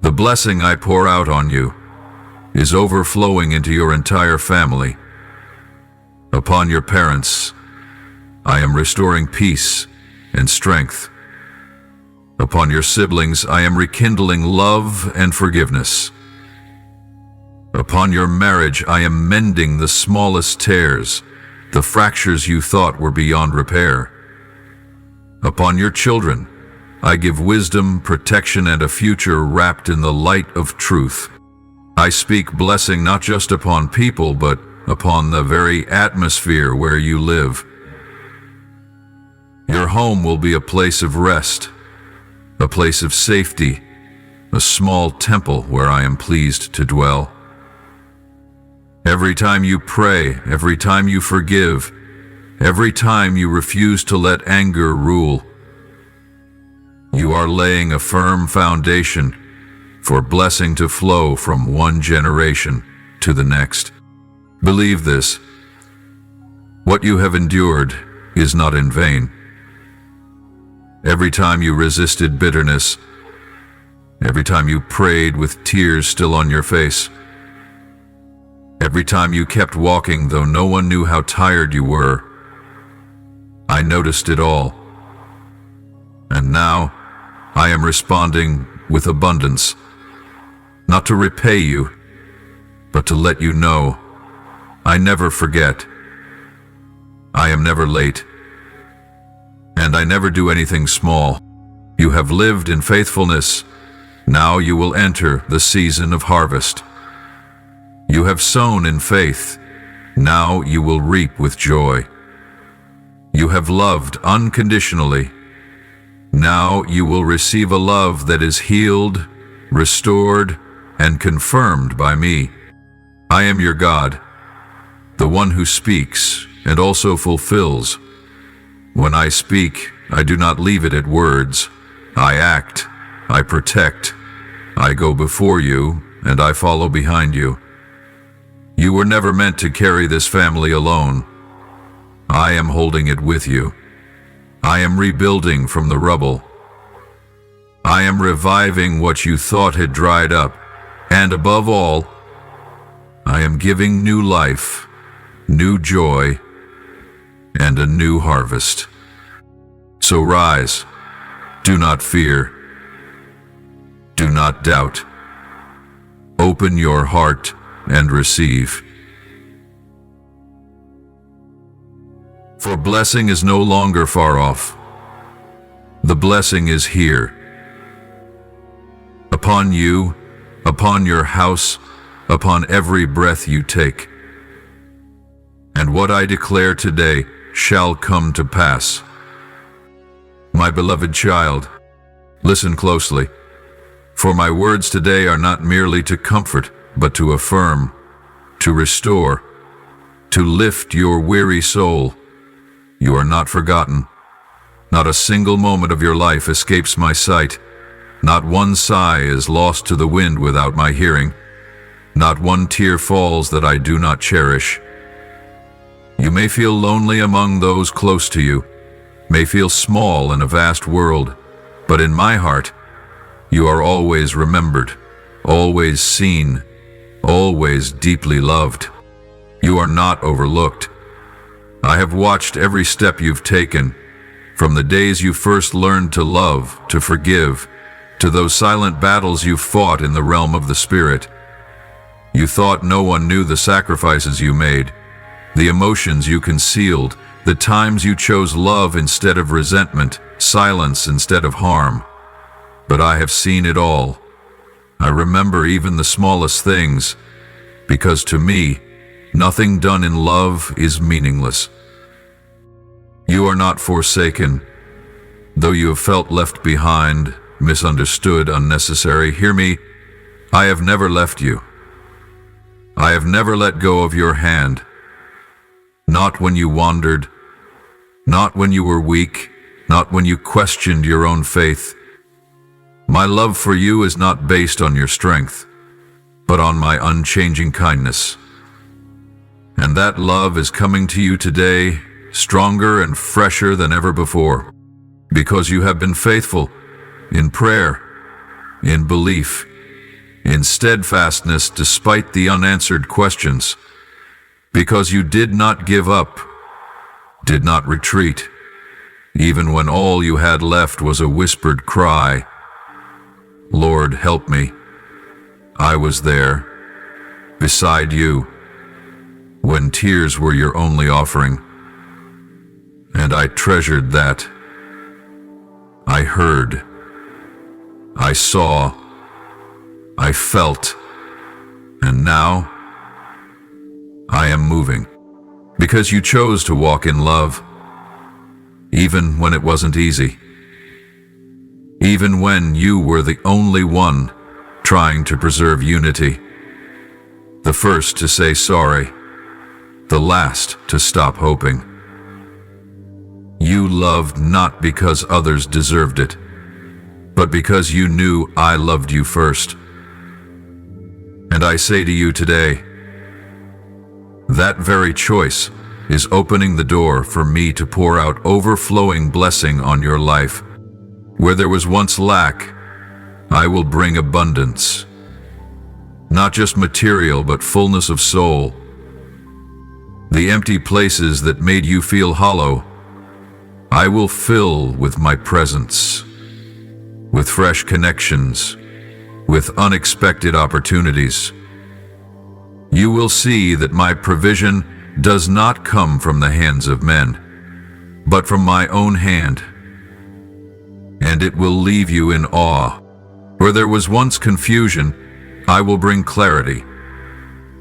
The blessing I pour out on you is overflowing into your entire family. Upon your parents, I am restoring peace and strength. Upon your siblings, I am rekindling love and forgiveness. Upon your marriage, I am mending the smallest tears, the fractures you thought were beyond repair. Upon your children, I give wisdom, protection, and a future wrapped in the light of truth. I speak blessing not just upon people, but upon the very atmosphere where you live. Your home will be a place of rest, a place of safety, a small temple where I am pleased to dwell. Every time you pray, every time you forgive, every time you refuse to let anger rule, you are laying a firm foundation for blessing to flow from one generation to the next. Believe this. What you have endured is not in vain. Every time you resisted bitterness, every time you prayed with tears still on your face, every time you kept walking though no one knew how tired you were, I noticed it all. And now I am responding with abundance, not to repay you, but to let you know I never forget. I am never late, and I never do anything small. You have lived in faithfulness. Now you will enter the season of harvest. You have sown in faith. Now you will reap with joy. You have loved unconditionally. Now you will receive a love that is healed, restored, and confirmed by me. I am your God, the one who speaks and also fulfills. When I speak, I do not leave it at words. I act, I protect, I go before you, and I follow behind you. You were never meant to carry this family alone. I am holding it with you. I am rebuilding from the rubble. I am reviving what you thought had dried up, and above all, I am giving new life, new joy, and a new harvest. So rise, do not fear, do not doubt. Open your heart and receive. For blessing is no longer far off. The blessing is here. Upon you, upon your house, upon every breath you take. And what I declare today shall come to pass. My beloved child, listen closely, for my words today are not merely to comfort, but to affirm, to restore, to lift your weary soul. You are not forgotten. Not a single moment of your life escapes my sight. Not one sigh is lost to the wind without my hearing. Not one tear falls that I do not cherish. You may feel lonely among those close to you, may feel small in a vast world, but in my heart, you are always remembered, always seen, always deeply loved. You are not overlooked. I have watched every step you've taken, from the days you first learned to love, to forgive, to those silent battles you fought in the realm of the Spirit. You thought no one knew the sacrifices you made, the emotions you concealed, the times you chose love instead of resentment, silence instead of harm. But I have seen it all. I remember even the smallest things, because to me, nothing done in love is meaningless. You are not forsaken. Though you have felt left behind, misunderstood, unnecessary, hear me, I have never left you. I have never let go of your hand. Not when you wandered, not when you were weak, not when you questioned your own faith. My love for you is not based on your strength, but on my unchanging kindness. And that love is coming to you today, stronger and fresher than ever before, because you have been faithful in prayer, in belief, in steadfastness despite the unanswered questions, because you did not give up, did not retreat, even when all you had left was a whispered cry, Lord, help me. I was there, beside you, when tears were your only offering, and I treasured that. I heard, I saw, I felt, and now I am moving, because you chose to walk in love, even when it wasn't easy, even when you were the only one trying to preserve unity, the first to say sorry, the last to stop hoping. You loved not because others deserved it, but because you knew I loved you first. And I say to you today, that very choice is opening the door for me to pour out overflowing blessing on your life. Where there was once lack, I will bring abundance. Not just material, but fullness of soul. The empty places that made you feel hollow, I will fill with my presence, with fresh connections, with unexpected opportunities. You will see that my provision does not come from the hands of men, but from my own hand. And it will leave you in awe. Where there was once confusion, I will bring clarity.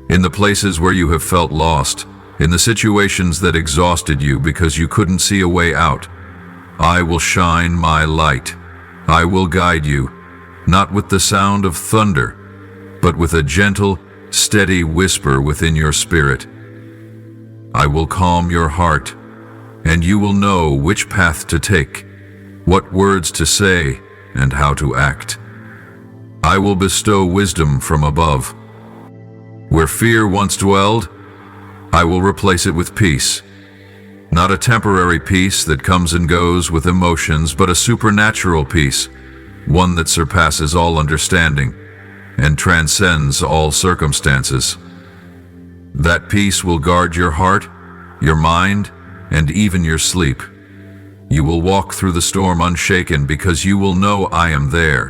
In the places where you have felt lost, in the situations that exhausted you because you couldn't see a way out, I will shine my light. I will guide you, not with the sound of thunder, but with a gentle, steady whisper within your spirit. I will calm your heart, and you will know which path to take, what words to say, and how to act. I will bestow wisdom from above. Where fear once dwelled, I will replace it with peace. Not a temporary peace that comes and goes with emotions, but a supernatural peace, one that surpasses all understanding and transcends all circumstances. That peace will guard your heart, your mind, and even your sleep. You will walk through the storm unshaken because you will know I am there.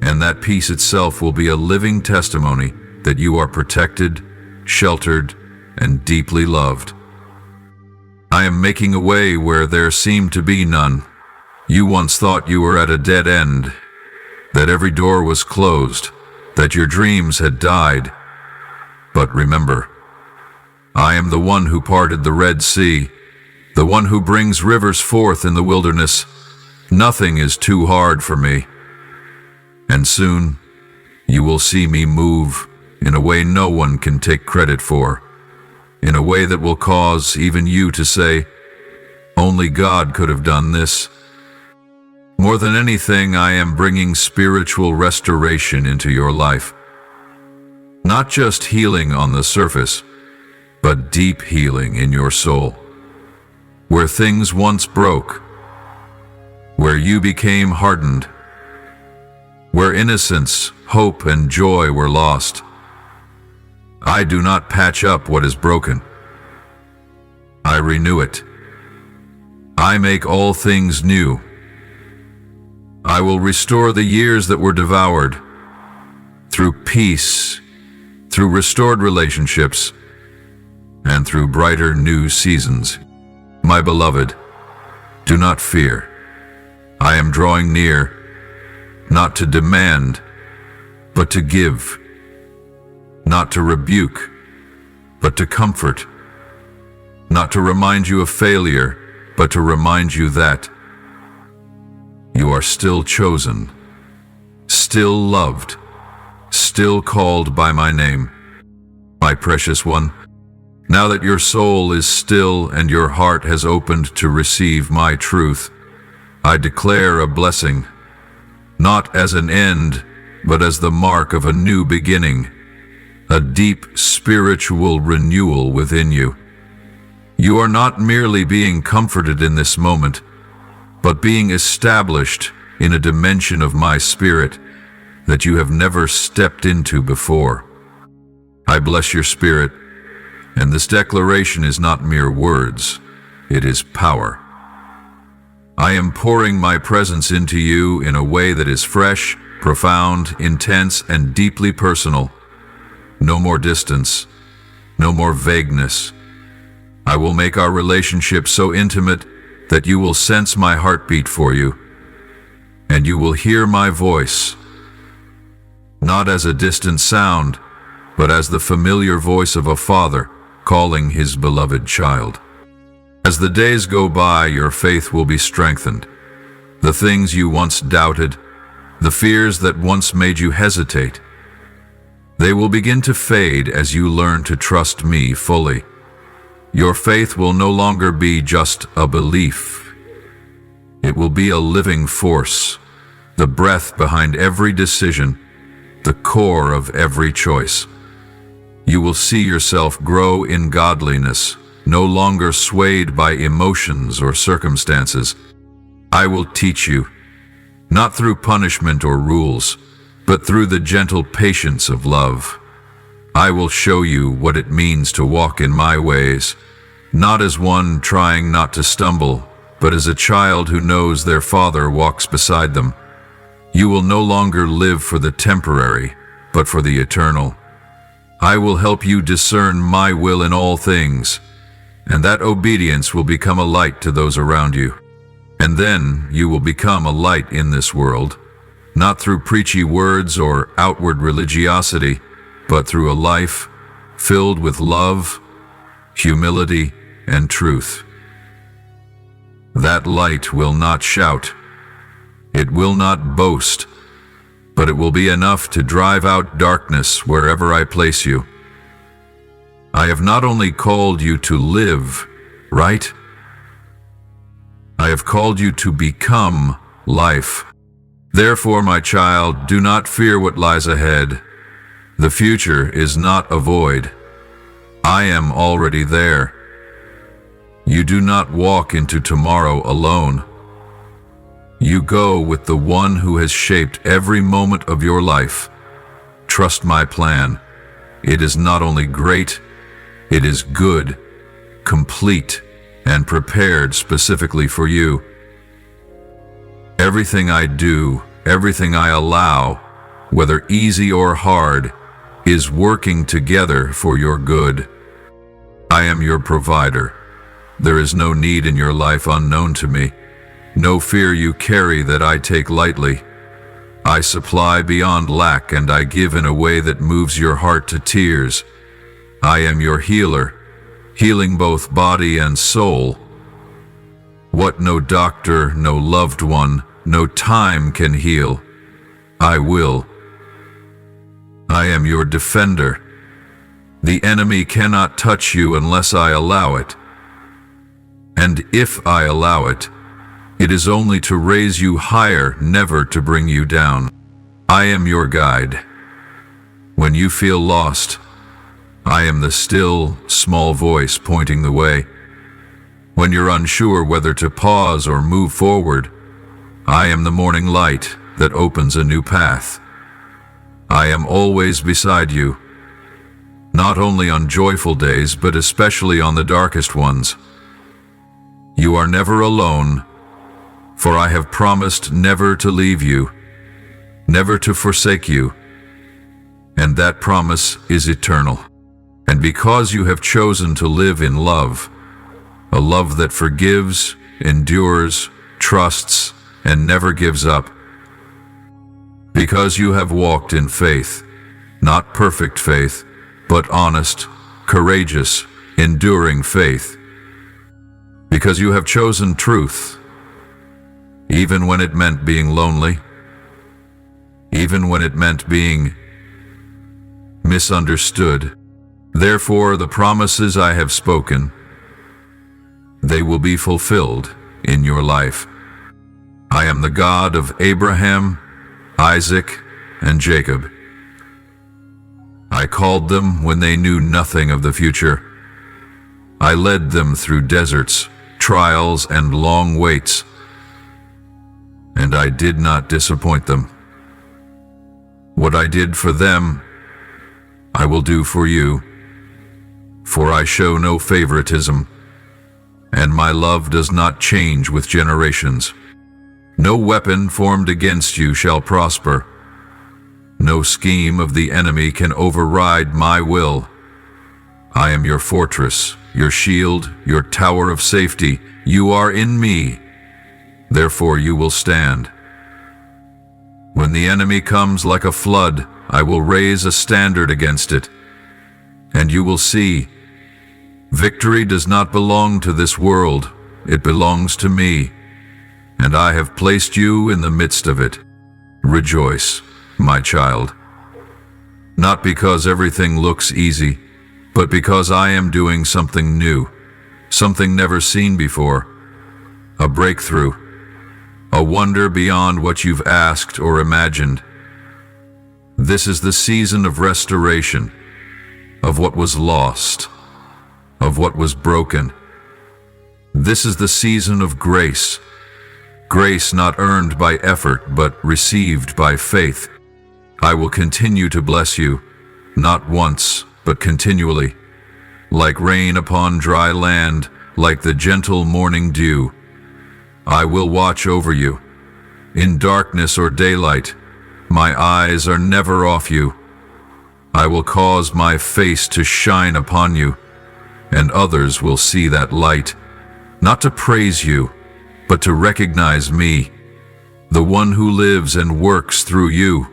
And that peace itself will be a living testimony that you are protected, sheltered, and deeply loved. I am making a way where there seemed to be none. You once thought you were at a dead end, that every door was closed, that your dreams had died. But remember, I am the one who parted the Red Sea, the one who brings rivers forth in the wilderness. Nothing is too hard for me. And soon, you will see me move in a way no one can take credit for, in a way that will cause even you to say, Only God could have done this. More than anything, I am bringing spiritual restoration into your life. Not just healing on the surface, but deep healing in your soul. Where things once broke, where you became hardened, where innocence, hope, and joy were lost. I do not patch up what is broken. I renew it. I make all things new. I will restore the years that were devoured through peace, through restored relationships, and through brighter new seasons. My beloved, do not fear. I am drawing near, not to demand, but to give, not to rebuke, but to comfort, not to remind you of failure, but to remind you that you are still chosen, still loved, still called by my name. My precious one, now that your soul is still and your heart has opened to receive my truth, I declare a blessing, not as an end, but as the mark of a new beginning, a deep spiritual renewal within you. You are not merely being comforted in this moment, but being established in a dimension of my spirit that you have never stepped into before. I bless your spirit, and this declaration is not mere words, it is power. I am pouring my presence into you in a way that is fresh, profound, intense, and deeply personal. No more distance, no more vagueness. I will make our relationship so intimate that you will sense my heartbeat for you, and you will hear my voice, not as a distant sound, but as the familiar voice of a father calling his beloved child. As the days go by, your faith will be strengthened. The things you once doubted, the fears that once made you hesitate, they will begin to fade as you learn to trust me fully. Your faith will no longer be just a belief. It will be a living force, the breath behind every decision, the core of every choice. You will see yourself grow in godliness, no longer swayed by emotions or circumstances. I will teach you, not through punishment or rules, but through the gentle patience of love. I will show you what it means to walk in my ways, not as one trying not to stumble, but as a child who knows their father walks beside them. You will no longer live for the temporary, but for the eternal. I will help you discern my will in all things, and that obedience will become a light to those around you. And then you will become a light in this world, not through preachy words or outward religiosity, but through a life filled with love, humility, and truth. That light will not shout. It will not boast, but it will be enough to drive out darkness wherever I place you. I have not only called you to live, right? I have called you to become life. Therefore, my child, do not fear what lies ahead. The future is not a void. I am already there. You do not walk into tomorrow alone. You go with the one who has shaped every moment of your life. Trust my plan. It is not only great, it is good, complete, and prepared specifically for you. Everything I do, everything I allow, whether easy or hard, is working together for your good. I am your provider. There is no need in your life unknown to me, no fear you carry that I take lightly. I supply beyond lack, and I give in a way that moves your heart to tears. I am your healer, healing both body and soul. What no doctor, no loved one, no time can heal, I will. I am your defender. The enemy cannot touch you unless I allow it. And if I allow it, it is only to raise you higher, never to bring you down. I am your guide. When you feel lost, I am the still, small voice pointing the way. When you're unsure whether to pause or move forward, I am the morning light that opens a new path. I am always beside you, not only on joyful days, but especially on the darkest ones. You are never alone, for I have promised never to leave you, never to forsake you, and that promise is eternal. And because you have chosen to live in love, a love that forgives, endures, trusts, and never gives up, because you have walked in faith, not perfect faith, but honest, courageous, enduring faith, because you have chosen truth, even when it meant being lonely, even when it meant being misunderstood. Therefore, the promises I have spoken, they will be fulfilled in your life. I am the God of Abraham, Isaac, and Jacob. I called them when they knew nothing of the future. I led them through deserts, trials, and long waits, and I did not disappoint them. What I did for them, I will do for you, for I show no favoritism, and my love does not change with generations. No weapon formed against you shall prosper. No scheme of the enemy can override my will. I am your fortress, your shield, your tower of safety. You are in me, therefore you will stand. When the enemy comes like a flood, I will raise a standard against it, and you will see, victory does not belong to this world, it belongs to me, and I have placed you in the midst of it. Rejoice, my child, not because everything looks easy, but because I am doing something new, something never seen before, a breakthrough, a wonder beyond what you've asked or imagined. This is the season of restoration, of what was lost, of what was broken. This is the season of grace, grace not earned by effort, but received by faith. I will continue to bless you, not once, but continually, like rain upon dry land, like the gentle morning dew. I will watch over you. In darkness or daylight, my eyes are never off you. I will cause my face to shine upon you, and others will see that light, not to praise you, but to recognize me, the one who lives and works through you.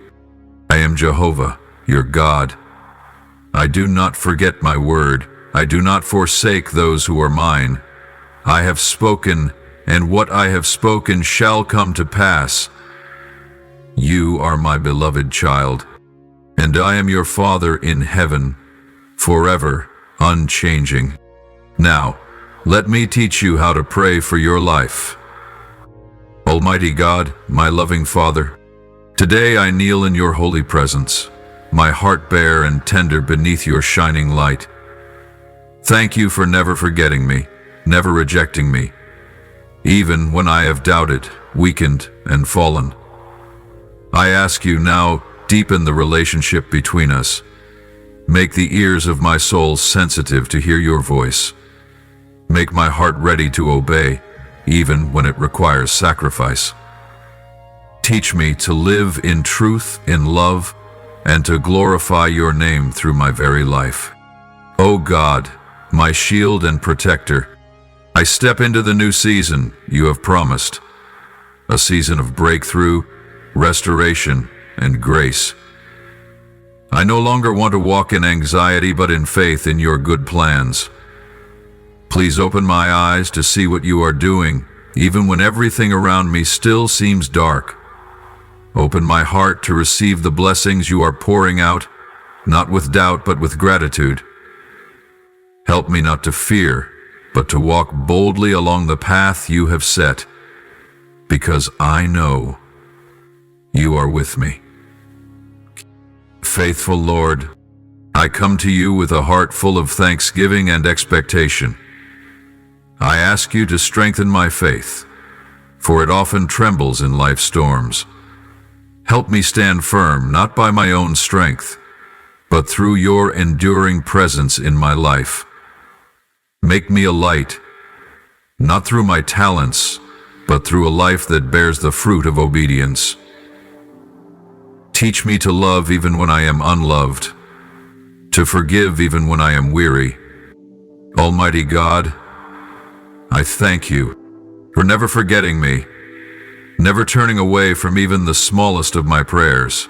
I am Jehovah, your God. I do not forget my word. I do not forsake those who are mine. I have spoken, and what I have spoken shall come to pass. You are my beloved child, and I am your Father in heaven, forever unchanging. Now, let me teach you how to pray for your life. Almighty God, my loving Father, today I kneel in your holy presence, my heart bare and tender beneath your shining light. Thank you for never forgetting me, never rejecting me, even when I have doubted, weakened, and fallen. I ask you now, deepen the relationship between us. Make the ears of my soul sensitive to hear your voice. Make my heart ready to obey, even when it requires sacrifice. Teach me to live in truth, in love, and to glorify your name through my very life. O God, my shield and protector, I step into the new season you have promised, a season of breakthrough, restoration, and grace. I no longer want to walk in anxiety, but in faith in your good plans. Please open my eyes to see what you are doing, even when everything around me still seems dark. Open my heart to receive the blessings you are pouring out, not with doubt, but with gratitude. Help me not to fear, but to walk boldly along the path you have set, because I know you are with me. Faithful Lord, I come to you with a heart full of thanksgiving and expectation. I ask you to strengthen my faith, for it often trembles in life's storms. Help me stand firm, not by my own strength, but through your enduring presence in my life. Make me a light, not through my talents, but through a life that bears the fruit of obedience. Teach me to love even when I am unloved, to forgive even when I am weary. Almighty God, I thank you for never forgetting me, never turning away from even the smallest of my prayers.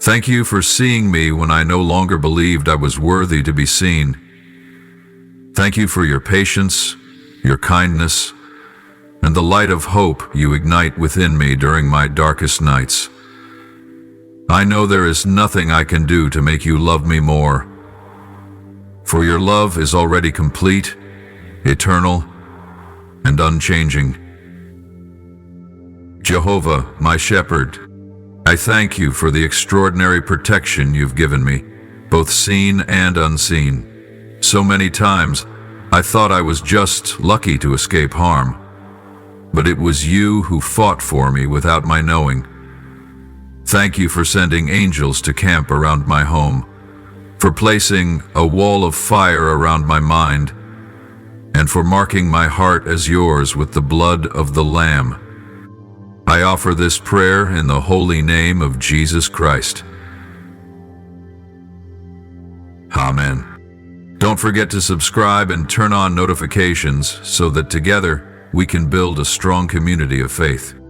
Thank you for seeing me when I no longer believed I was worthy to be seen. Thank you for your patience, your kindness, and the light of hope you ignite within me during my darkest nights. I know there is nothing I can do to make you love me more, for your love is already complete, eternal, and unchanging. Jehovah, my shepherd, I thank you for the extraordinary protection you've given me, both seen and unseen. So many times, I thought I was just lucky to escape harm, but it was you who fought for me without my knowing. Thank you for sending angels to camp around my home, for placing a wall of fire around my mind, and for marking my heart as yours with the blood of the Lamb. I offer this prayer in the holy name of Jesus Christ. Amen. Don't forget to subscribe and turn on notifications so that together we can build a strong community of faith.